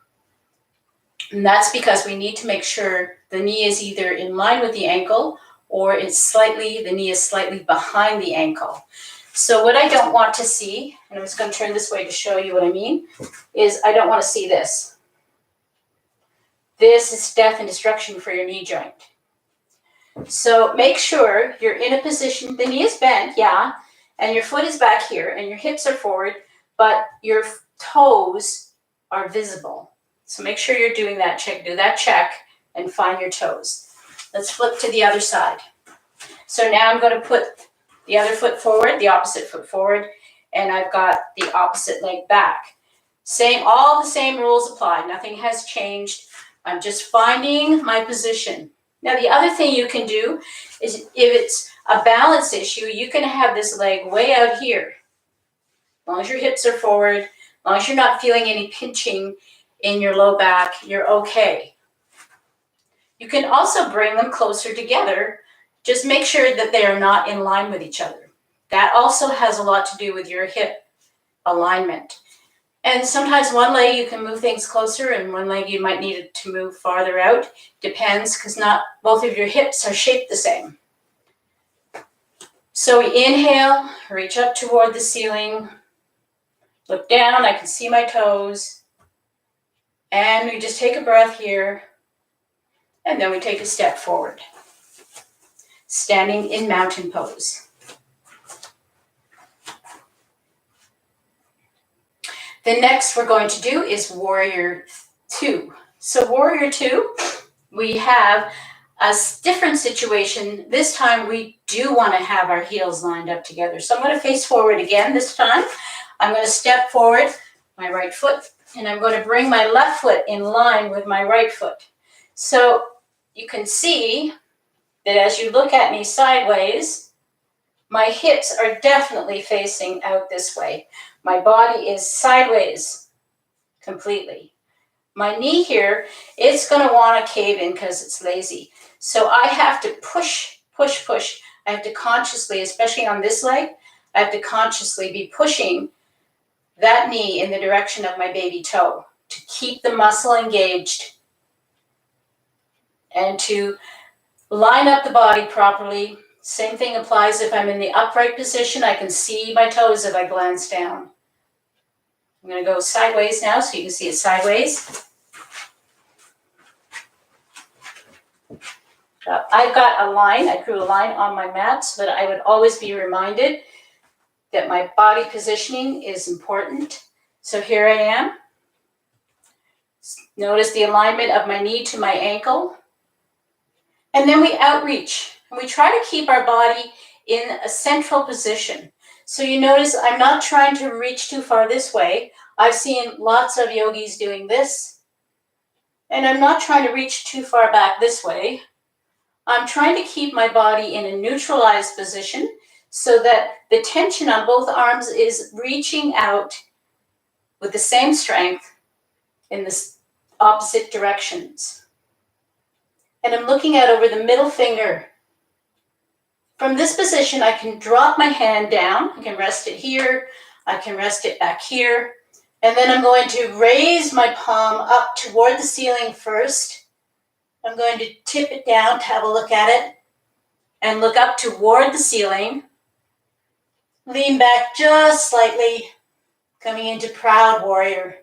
And that's because we need to make sure the knee is either in line with the ankle or the knee is slightly behind the ankle. So what I don't want to see, and I'm just going to turn this way to show you what I mean, is I don't want to see this. This is death and destruction for your knee joint. So make sure you're in a position, the knee is bent, yeah, and your foot is back here, and your hips are forward, but your toes are visible. So make sure you're doing that check, do that check, and find your toes. Let's flip to the other side. So now I'm going to put the other foot forward, the opposite foot forward, and I've got the opposite leg back. All the same rules apply. Nothing has changed. I'm just finding my position. Now, the other thing you can do is if it's a balance issue, you can have this leg way out here. As long as your hips are forward, as long as you're not feeling any pinching in your low back, you're okay. You can also bring them closer together. Just make sure that they are not in line with each other. That also has a lot to do with your hip alignment. And sometimes one leg you can move things closer and one leg you might need it to move farther out. Depends, because not both of your hips are shaped the same. So we inhale, reach up toward the ceiling, look down, I can see my toes. And we just take a breath here. And then we take a step forward. Standing in mountain pose. The next we're going to do is Warrior 2. So Warrior 2, we have a different situation. This time we do want to have our heels lined up together. So I'm going to face forward again this time. I'm going to step forward, my right foot, and I'm going to bring my left foot in line with my right foot. So you can see that as you look at me sideways, my hips are definitely facing out this way. My body is sideways completely. My knee here, it's going to want to cave in because it's lazy. So I have to push, push, push. I have to consciously, especially on this leg, I have to consciously be pushing that knee in the direction of my baby toe to keep the muscle engaged and to line up the body properly. Same thing applies if I'm in the upright position. I can see my toes if I glance down. I'm going to go sideways now so you can see it sideways. I've got a line. I drew a line on my mat so that I would always be reminded that my body positioning is important. So here I am. Notice the alignment of my knee to my ankle. And then we outreach. And we try to keep our body in a central position. So you notice I'm not trying to reach too far this way. I've seen lots of yogis doing this. And I'm not trying to reach too far back this way. I'm trying to keep my body in a neutralized position so that the tension on both arms is reaching out with the same strength in the opposite directions. And I'm looking out over the middle finger. From this position, I can drop my hand down. I can rest it here. I can rest it back here. And then I'm going to raise my palm up toward the ceiling first. I'm going to tip it down to have a look at it and look up toward the ceiling. Lean back just slightly, coming into proud warrior.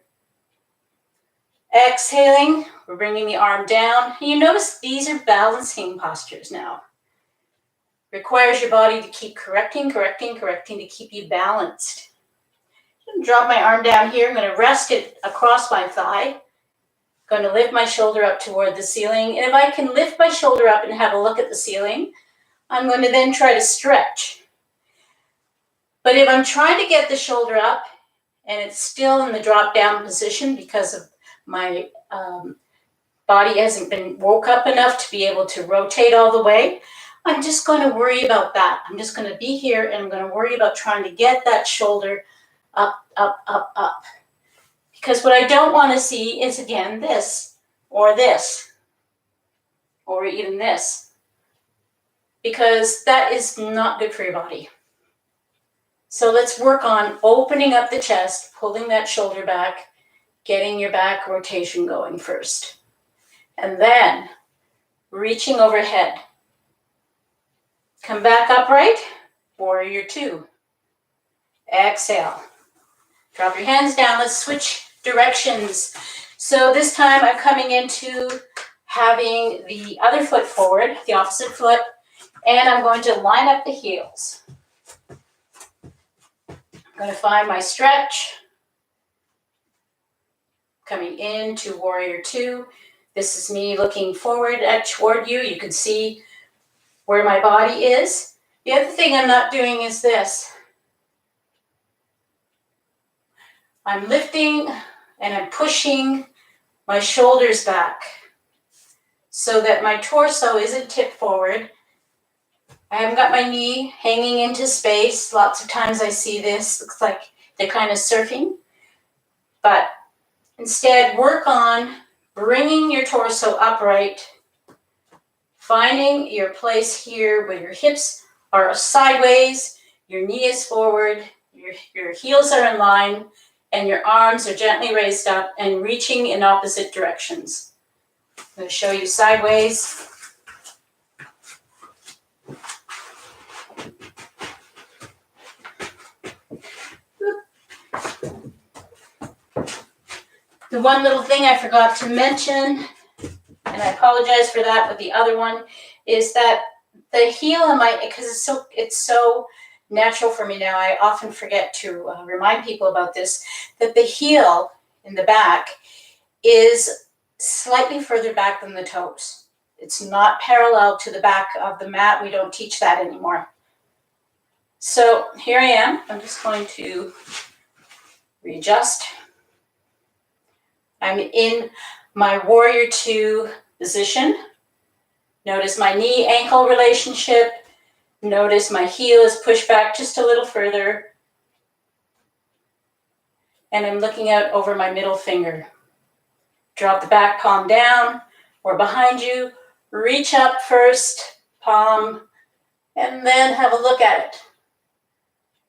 Exhaling, we're bringing the arm down. And you notice these are balancing postures now. Requires your body to keep correcting to keep you balanced. Drop my arm down here. I'm going to rest it across my thigh. Going to lift my shoulder up toward the ceiling. And if I can lift my shoulder up and have a look at the ceiling, I'm going to then try to stretch. But if I'm trying to get the shoulder up and it's still in the drop down position because of my body hasn't been woke up enough to be able to rotate all the way, I'm just going to worry about that. I'm just going to be here and I'm going to worry about trying to get that shoulder up, up, up, up. Because what I don't want to see is, again, this, or even this. Because that is not good for your body. So let's work on opening up the chest, pulling that shoulder back, getting your back rotation going first. And then reaching overhead. Come back upright, warrior 2. Exhale. Drop your hands down. Let's switch directions. So this time I'm coming into having the other foot forward, the opposite foot, and I'm going to line up the heels. I'm going to find my stretch. Coming into warrior two. This is me looking forward toward you. You can see where my body is. The other thing I'm not doing is this. I'm lifting and I'm pushing my shoulders back so that my torso isn't tipped forward. I haven't got my knee hanging into space. Lots of times I see this. Looks like they're kind of surfing. But instead, work on bringing your torso upright, finding your place here where your hips are sideways, your knee is forward, your heels are in line, and your arms are gently raised up and reaching in opposite directions. I'm going to show you sideways. The one little thing I forgot to mention, and I apologize for that with the other one, is that the heel on my, because it's so natural for me now, I often forget to remind people about this, that the heel in the back is slightly further back than the toes. It's not parallel to the back of the mat. We don't teach that anymore. So here I am. I'm just going to readjust. I'm in my warrior two position. Notice my knee-ankle relationship. Notice my heel is pushed back just a little further. And I'm looking out over my middle finger. Drop the back palm down or behind you. Reach up first, palm, and then have a look at it.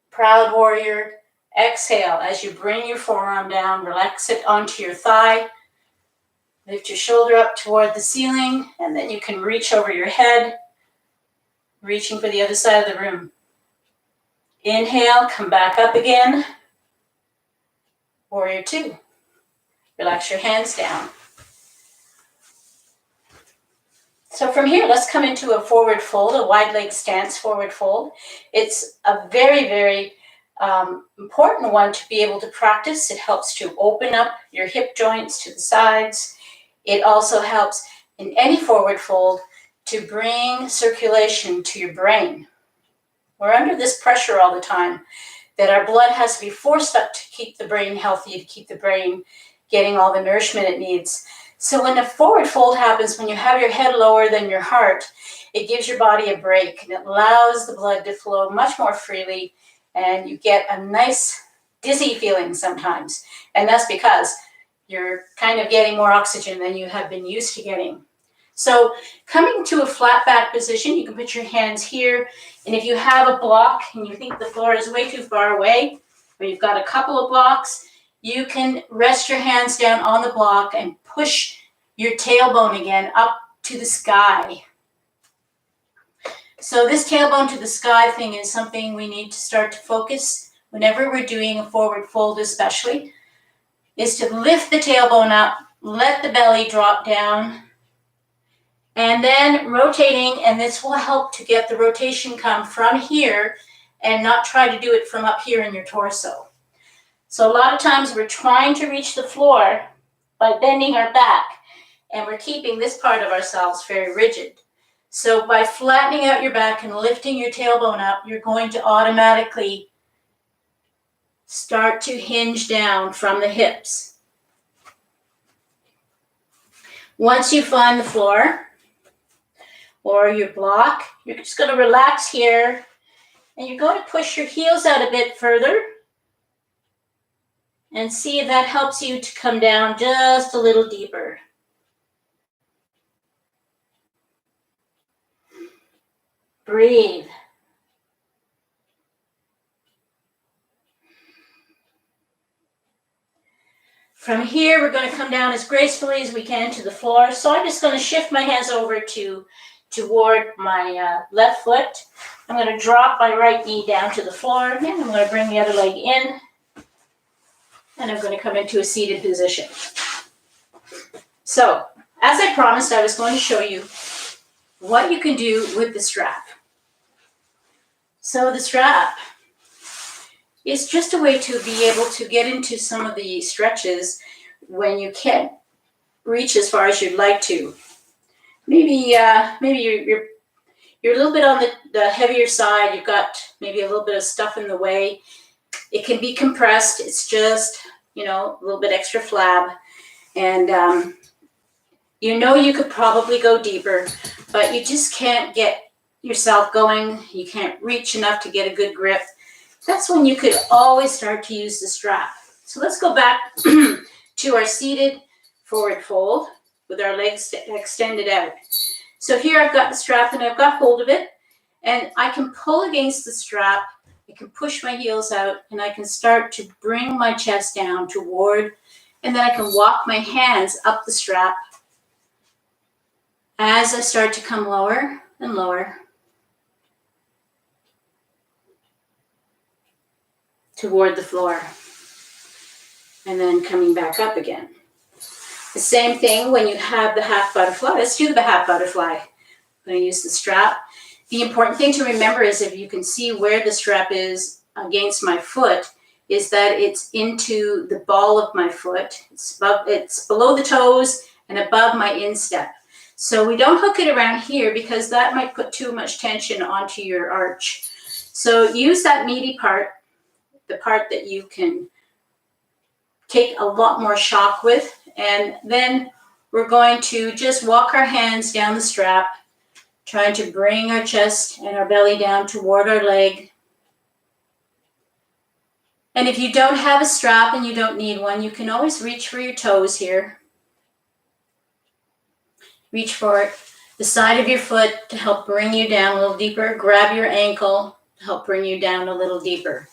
Proud warrior. Exhale as you bring your forearm down. Relax it onto your thigh. Lift your shoulder up toward the ceiling, and then you can reach over your head, reaching for the other side of the room. Inhale, come back up again. Warrior two. Relax your hands down. So from here, let's come into a forward fold, a wide leg stance forward fold. It's a very, very important one to be able to practice. It helps to open up your hip joints to the sides. It also helps in any forward fold to bring circulation to your brain. We're under this pressure all the time that our blood has to be forced up to keep the brain healthy, to keep the brain getting all the nourishment it needs. So when a forward fold happens, when you have your head lower than your heart, it gives your body a break and it allows the blood to flow much more freely, and you get a nice dizzy feeling sometimes. And that's because you're kind of getting more oxygen than you have been used to getting. So coming to a flat back position, you can put your hands here. And if you have a block and you think the floor is way too far away, or you've got a couple of blocks, you can rest your hands down on the block and push your tailbone again up to the sky. So this tailbone to the sky thing is something we need to start to focus whenever we're doing a forward fold especially, is to lift the tailbone up, let the belly drop down, and then rotating, and this will help to get the rotation come from here and not try to do it from up here in your torso. So a lot of times we're trying to reach the floor by bending our back, and we're keeping this part of ourselves very rigid. So by flattening out your back and lifting your tailbone up, you're going to automatically start to hinge down from the hips. Once you find the floor or your block, you're just going to relax here, and you're going to push your heels out a bit further and see if that helps you to come down just a little deeper. Breathe. From here, we're going to come down as gracefully as we can to the floor. So I'm just going to shift my hands over to toward my left foot. I'm going to drop my right knee down to the floor again. I'm going to bring the other leg in, and I'm going to come into a seated position. So, as I promised, I was going to show you what you can do with the strap. So the strap is just a way to be able to get into some of the stretches when you can't reach as far as you'd like to. Maybe you're a little bit on the heavier side. You've got maybe a little bit of stuff in the way. It can be compressed. It's just, a little bit extra flab. And you could probably go deeper, but you just can't get yourself going. You can't reach enough to get a good grip. That's when you could always start to use the strap. So let's go back to our seated forward fold with our legs extended out. So here I've got the strap and I've got hold of it, and I can pull against the strap. I can push my heels out, and I can start to bring my chest down toward, and then I can walk my hands up the strap as I start to come lower and lower toward the floor, and then coming back up again. The same thing when you have the half butterfly. Let's do the half butterfly. I'm going to use the strap. The important thing to remember is, if you can see where the strap is against my foot, is that it's into the ball of my foot. It's below the toes and above my instep. So we don't hook it around here because that might put too much tension onto your arch. So use that meaty part, the part that you can take a lot more shock with, and then we're going to just walk our hands down the strap, trying to bring our chest and our belly down toward our leg. And if you don't have a strap and you don't need one, you can always reach for your toes here. Reach for the side of your foot to help bring you down a little deeper. Grab your ankle to help bring you down a little deeper.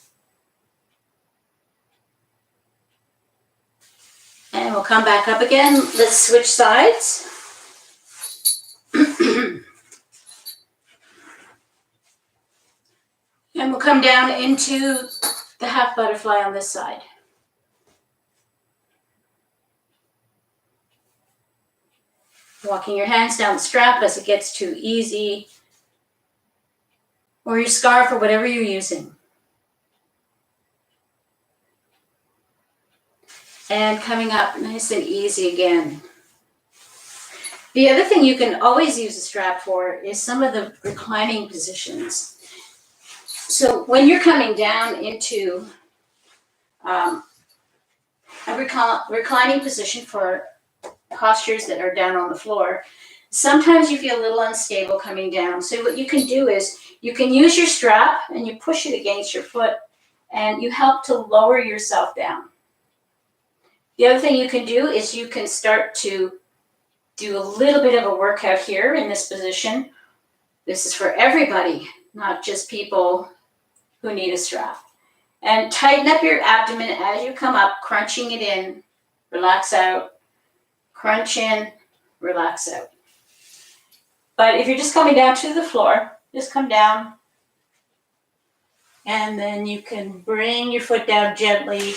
And we'll come back up again. Let's switch sides. And we'll come down into the half butterfly on this side. Walking your hands down the strap as it gets too easy, or your scarf, or whatever you're using. And coming up nice and easy again. The other thing you can always use a strap for is some of the reclining positions. So when you're coming down into a reclining position for postures that are down on the floor, sometimes you feel a little unstable coming down. So what you can do is you can use your strap and you push it against your foot, and you help to lower yourself down. The other thing you can do is you can start to do a little bit of a workout here in this position. This is for everybody, not just people who need a strap. And tighten up your abdomen as you come up, crunching it in, relax out, crunch in, relax out. But if you're just coming down to the floor, just come down, and then you can bring your foot down gently,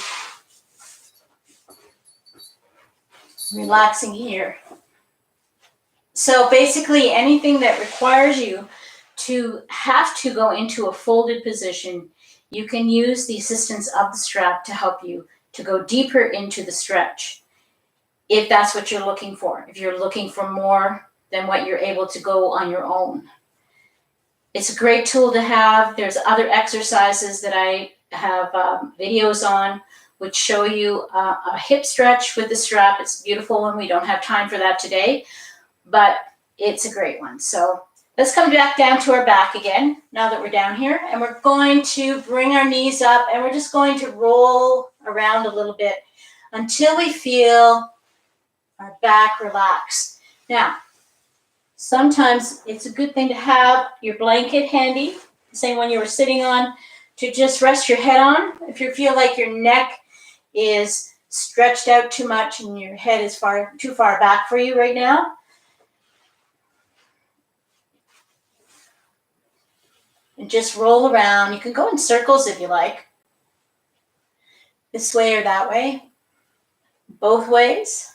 relaxing here. So basically anything that requires you to have to go into a folded position, you can use the assistance of the strap to help you to go deeper into the stretch, if that's what you're looking for, if you're looking for more than what you're able to go on your own. It's a great tool to have. There's other exercises that I have videos on which show you a hip stretch with the strap. It's a beautiful one. We don't have time for that today, but it's a great one. So let's come back down to our back again, now that we're down here, and we're going to bring our knees up, and we're just going to roll around a little bit until we feel our back relax. Now, sometimes it's a good thing to have your blanket handy, the same one you were sitting on, to just rest your head on. If you feel like your neck is stretched out too much and your head is too far back for you right now, and just roll around. You can go in circles if you like, this way or that way, both ways.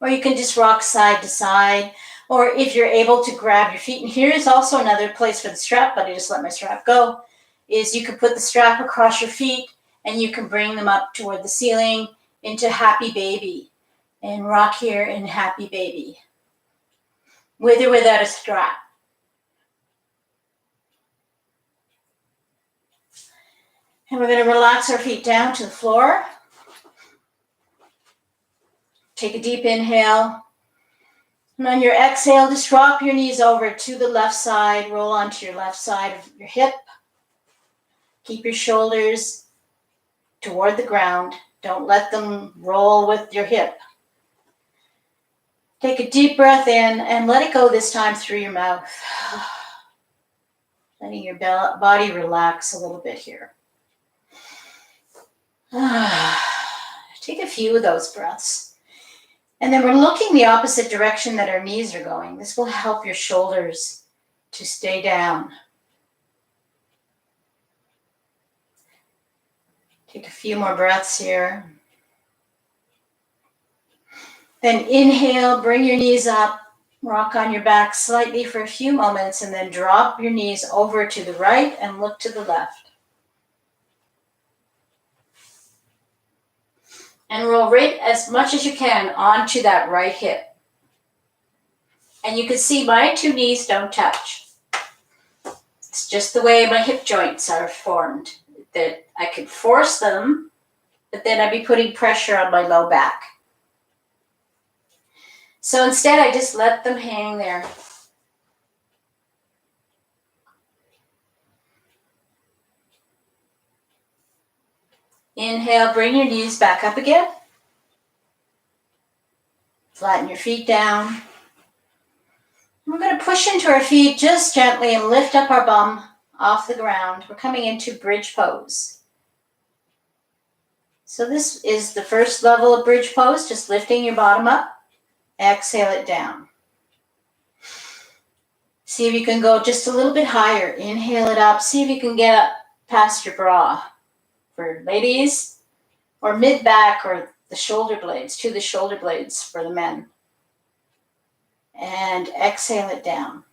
Or you can just rock side to side. Or if you're able to grab your feet, and here is also another place for the strap, but I just let my strap go, is you can put the strap across your feet and you can bring them up toward the ceiling into happy baby and rock here in happy baby, with or without a strap. And we're going to relax our feet down to the floor. Take a deep inhale. And on your exhale, just drop your knees over to the left side. Roll onto your left side of your hip. Keep your shoulders toward the ground. Don't let them roll with your hip. Take a deep breath in and let it go this time through your mouth. Letting your body relax a little bit here. Take a few of those breaths. And then we're looking the opposite direction that our knees are going. This will help your shoulders to stay down. Take a few more breaths here. Then inhale, bring your knees up, rock on your back slightly for a few moments, and then drop your knees over to the right and look to the left. And roll right as much as you can onto that right hip. And you can see my two knees don't touch. It's just the way my hip joints are formed, that I could force them, but then I'd be putting pressure on my low back. So instead, I just let them hang there. Inhale, bring your knees back up again. Flatten your feet down. We're going to push into our feet just gently and lift up our bum off the ground. We're coming into bridge pose. So this is the first level of bridge pose, just lifting your bottom up. Exhale it down. See if you can go just a little bit higher. Inhale it up. See if you can get up past your bra. For ladies, or mid-back, or the shoulder blades, to the shoulder blades for the men. And exhale it down.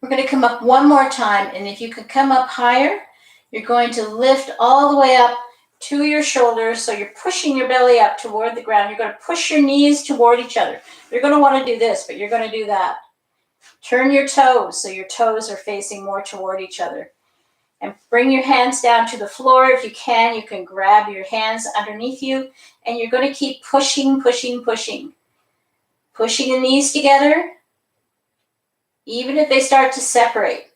We're going to come up one more time, and if you can come up higher, you're going to lift all the way up to your shoulders, so you're pushing your belly up toward the ground. You're going to push your knees toward each other. You're going to want to do this, but you're going to do that. Turn your toes, so your toes are facing more toward each other. And bring your hands down to the floor. If you can grab your hands underneath you, and you're going to keep pushing, pushing, pushing. Pushing the knees together, even if they start to separate.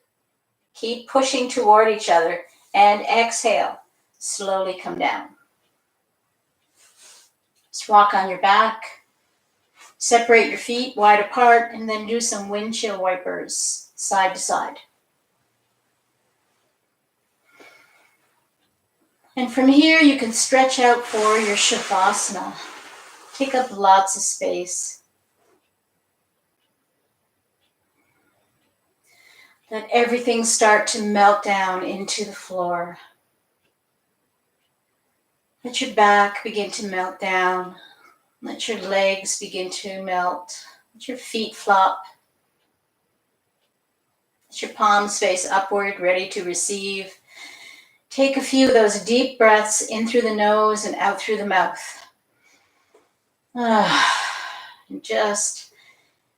Keep pushing toward each other, and exhale. Slowly come down. Just rock on your back. Separate your feet wide apart, and then do some windshield wipers side to side. And from here, you can stretch out for your Shavasana. Take up lots of space. Let everything start to melt down into the floor. Let your back begin to melt down. Let your legs begin to melt. Let your feet flop. Let your palms face upward, ready to receive. Take a few of those deep breaths in through the nose and out through the mouth. And just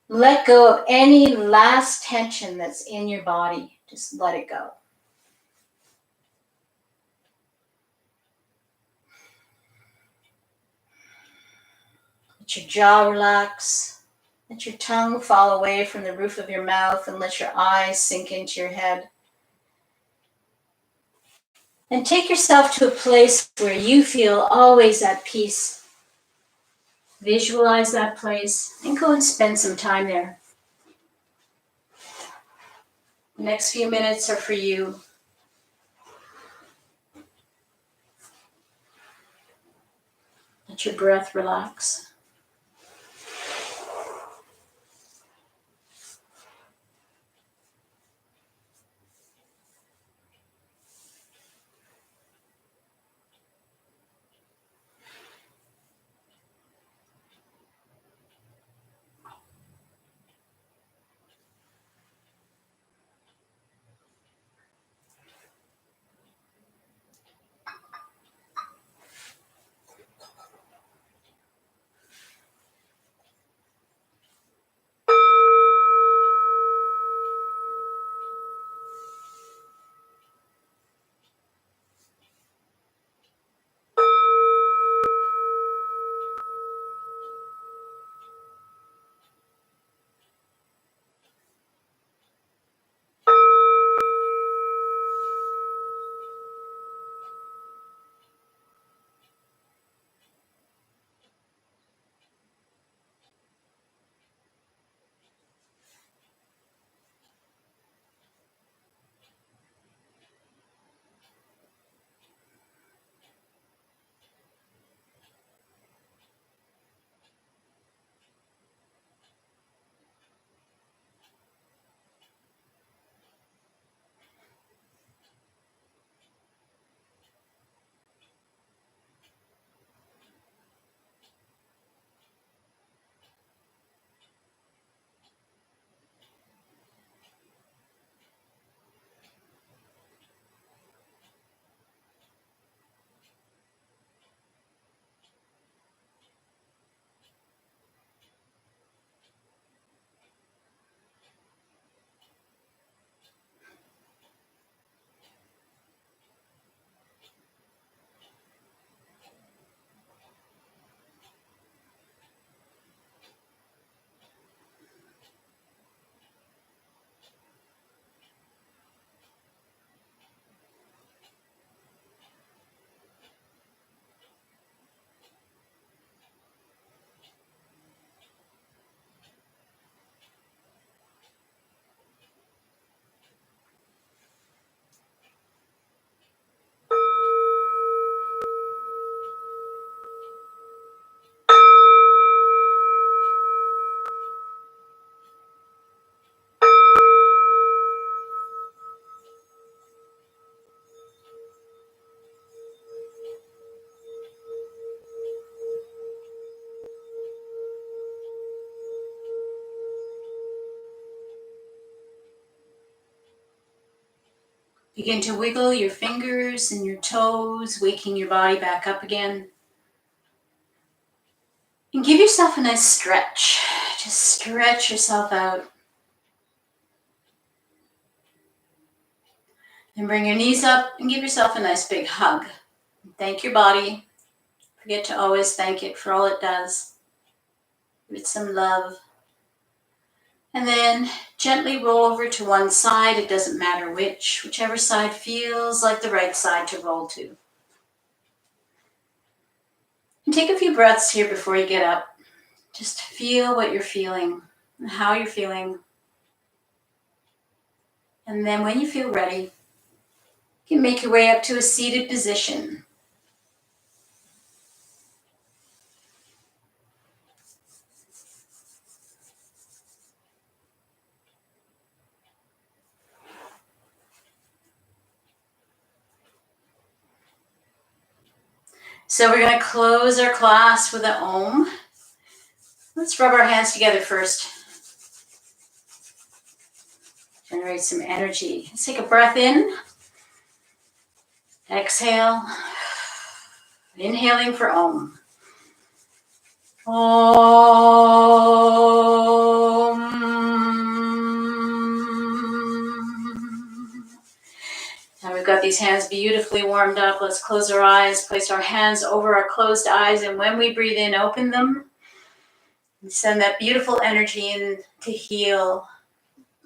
let go of any last tension that's in your body. Just let it go. Let your jaw relax. Let your tongue fall away from the roof of your mouth, and let your eyes sink into your head. And take yourself to a place where you feel always at peace. Visualize that place and go and spend some time there. The next few minutes are for you. Let your breath relax. Begin to wiggle your fingers and your toes, waking your body back up again. And give yourself a nice stretch. Just stretch yourself out. And bring your knees up and give yourself a nice big hug. Thank your body. Forget to always thank it for all it does. Give it some love. And then gently roll over to one side. It doesn't matter whichever side feels like the right side to roll to. And take a few breaths here before you get up. Just feel what you're feeling and how you're feeling. And then when you feel ready, you can make your way up to a seated position. So we're going to close our class with an Om. Let's rub our hands together first. Generate some energy. Let's take a breath in. Exhale. Inhaling for Om. Om. Now we've got these hands beautifully warmed up. Let's close our eyes, place our hands over our closed eyes, and when we breathe in, open them. And send that beautiful energy in to heal.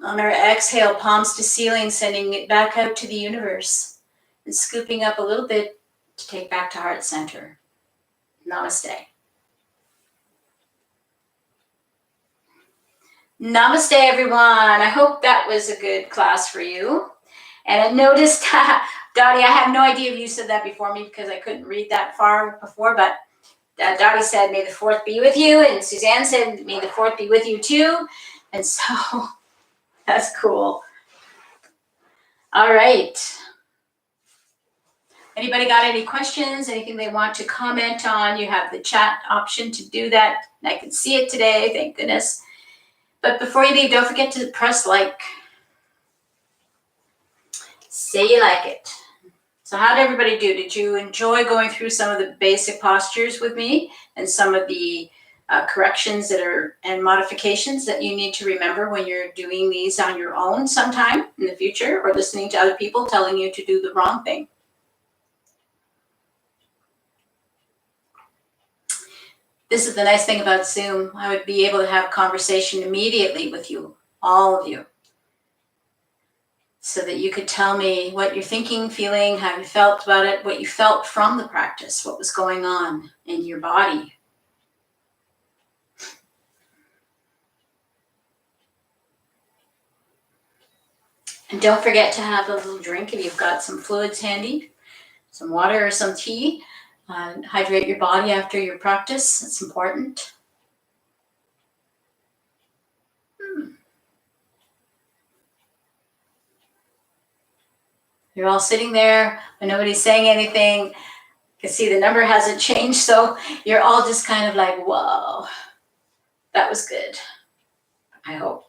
On our exhale, palms to ceiling, sending it back out to the universe. And scooping up a little bit to take back to heart center. Namaste. Namaste, everyone. I hope that was a good class for you. And I noticed, Dottie, I have no idea if you said that before me because I couldn't read that far before, but Dottie said, may the fourth be with you. And Suzanne said, may the fourth be with you too. And so that's cool. All right. Anybody got any questions, anything they want to comment on? You have the chat option to do that. And I can see it today, thank goodness. But before you leave, don't forget to press like. Say you like it. So how did everybody do? Did you enjoy going through some of the basic postures with me and some of the corrections and modifications that you need to remember when you're doing these on your own sometime in the future or listening to other people telling you to do the wrong thing? This is the nice thing about Zoom. I would be able to have conversation immediately with you, all of you, so that you could tell me what you're thinking, feeling, how you felt about it, what you felt from the practice, what was going on in your body. And don't forget to have a little drink if you've got some fluids handy, some water or some tea. Hydrate your body after your practice. It's important. You're all sitting there, but nobody's saying anything. You can see the number hasn't changed, so you're all just kind of like, whoa, that was good, I hope.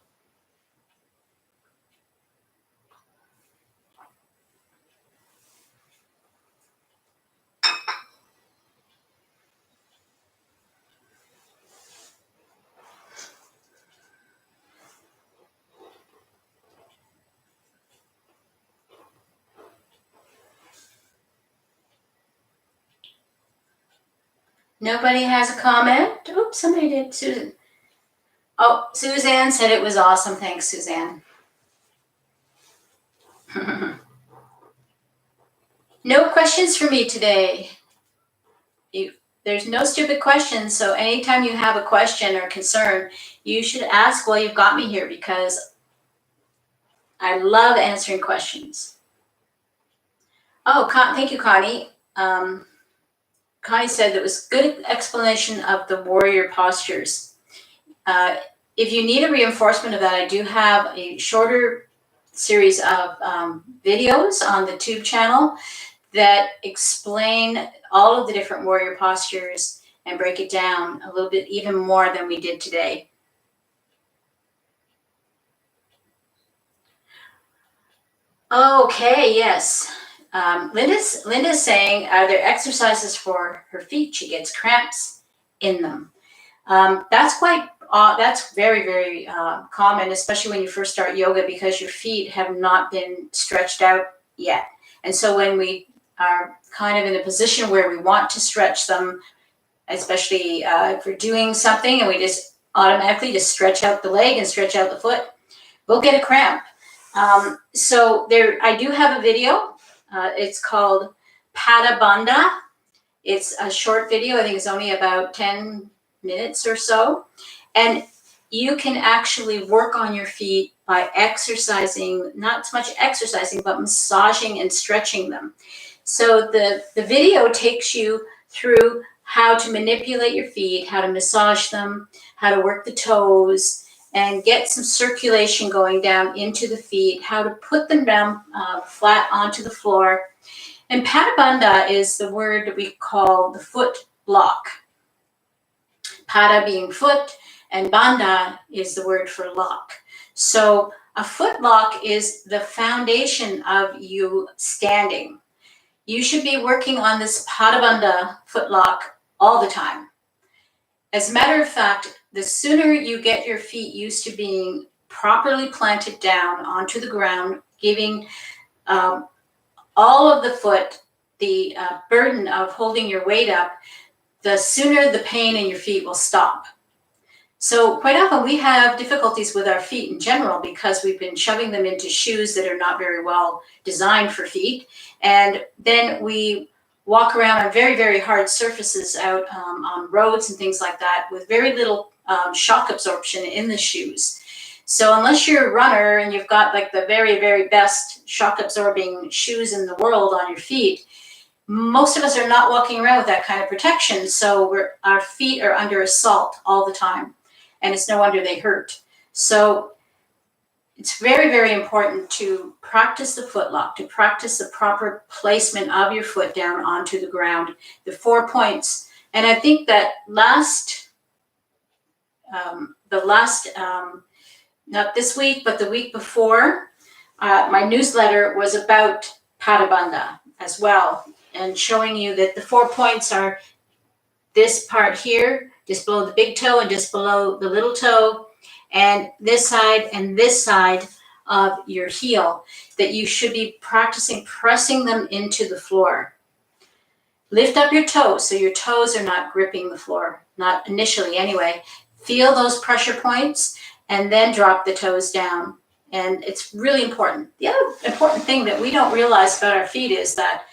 Nobody has a comment? Oops, somebody did. Susan. Oh, Suzanne said it was awesome. Thanks, Suzanne. No questions for me today. There's no stupid questions, so anytime you have a question or concern, you should ask while you've got me here because I love answering questions. Oh, thank you, Connie. Connie said that was good explanation of the warrior postures. If you need a reinforcement of that, I do have a shorter series of videos on the Tube channel that explain all of the different warrior postures and break it down a little bit even more than we did today. Okay, yes. Linda's saying, are there exercises for her feet? She gets cramps in them. That's very, very common, especially when you first start yoga, because your feet have not been stretched out yet. And so when we are kind of in a position where we want to stretch them, especially if we're doing something and we just automatically just stretch out the leg and stretch out the foot, we'll get a cramp. So I do have a video. It's called Pada Bandha. It's a short video. I think it's only about 10 minutes or so. And you can actually work on your feet by exercising, not so much exercising, but massaging and stretching them. So the video takes you through how to manipulate your feet, how to massage them, how to work the toes, and get some circulation going down into the feet, how to put them down flat onto the floor. And Pada Bandha is the word that we call the foot block. Pada being foot, and Bandha is the word for lock. So a foot lock is the foundation of you standing. You should be working on this Pada Bandha foot lock all the time. As a matter of fact, the sooner you get your feet used to being properly planted down onto the ground, giving all of the foot the burden of holding your weight up, the sooner the pain in your feet will stop. So quite often we have difficulties with our feet in general because we've been shoving them into shoes that are not very well designed for feet. And then we walk around on very, very hard surfaces out on roads and things like that with very little shock absorption in the shoes. So unless you're a runner and you've got like the very, very best shock absorbing shoes in the world on your feet, most of us are not walking around with that kind of protection. So our feet are under assault all the time. And it's no wonder they hurt. So it's very, very important to practice the foot lock, to practice the proper placement of your foot down onto the ground, the 4 points. And I think that not this week, but the week before, my newsletter was about Pada Bandha as well, and showing you that the 4 points are this part here, just below the big toe and just below the little toe, and this side of your heel, that you should be practicing pressing them into the floor. Lift up your toes so your toes are not gripping the floor, not initially anyway. Feel those pressure points and then drop the toes down. And it's really important. The other important thing that we don't realize about our feet is that,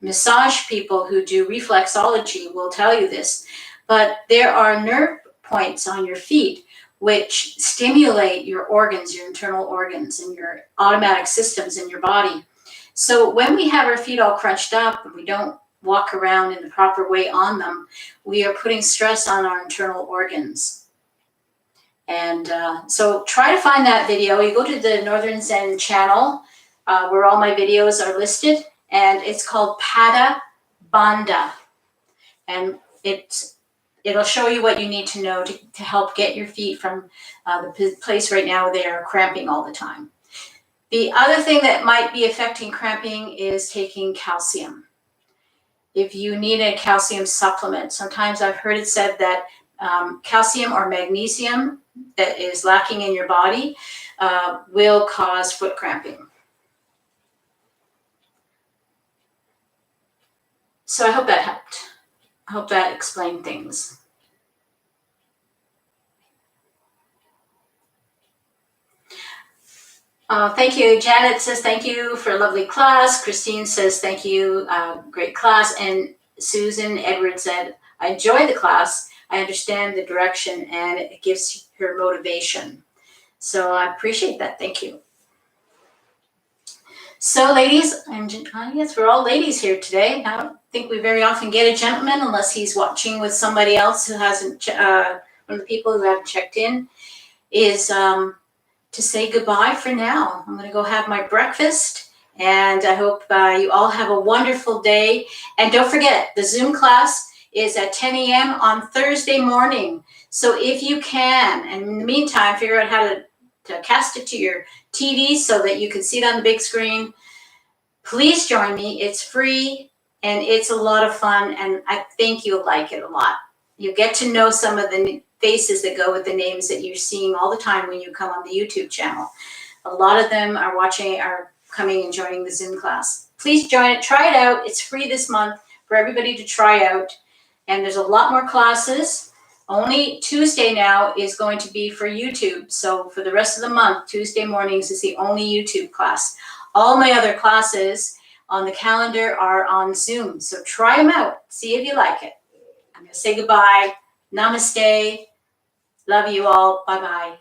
massage people who do reflexology will tell you this, but there are nerve points on your feet which stimulate your organs, your internal organs, and your automatic systems in your body. So when we have our feet all crunched up and we don't walk around in the proper way on them, we are putting stress on our internal organs. And so try to find that video. You go to the Northern Zen channel where all my videos are listed, and it's called Pada Bandha. And it'll show you what you need to know to help get your feet from the place right now they are cramping all the time. The other thing that might be affecting cramping is taking calcium. If you need a calcium supplement, sometimes I've heard it said that calcium or magnesium that is lacking in your body will cause foot cramping. So I hope that helped. I hope that explained things. Thank you. Janet says, thank you for a lovely class. Christine says, thank you. Great class. And Susan Edwards said, I enjoyed the class. I understand the direction and it gives her motivation. So I appreciate that. Thank you. So ladies, I guess we're all ladies here today. I don't think we very often get a gentleman unless he's watching with somebody else who hasn't, one of the people who haven't checked in, is to say goodbye for now. I'm going to go have my breakfast, and I hope you all have a wonderful day. And don't forget, the Zoom class is at 10 a.m. on Thursday morning. So if you can, and in the meantime, figure out how to cast it to your TV so that you can see it on the big screen. Please join me. It's free and it's a lot of fun, and I think you'll like it a lot. You get to know some of the faces that go with the names that you're seeing all the time when you come on the YouTube channel. A lot of them are coming and joining the Zoom class. Please join it. Try it out. It's free this month for everybody to try out. And there's a lot more classes. Only Tuesday now is going to be for YouTube. So for the rest of the month, Tuesday mornings is the only YouTube class. All my other classes on the calendar are on Zoom. So try them out. See if you like it. I'm going to say goodbye. Namaste. Love you all. Bye-bye.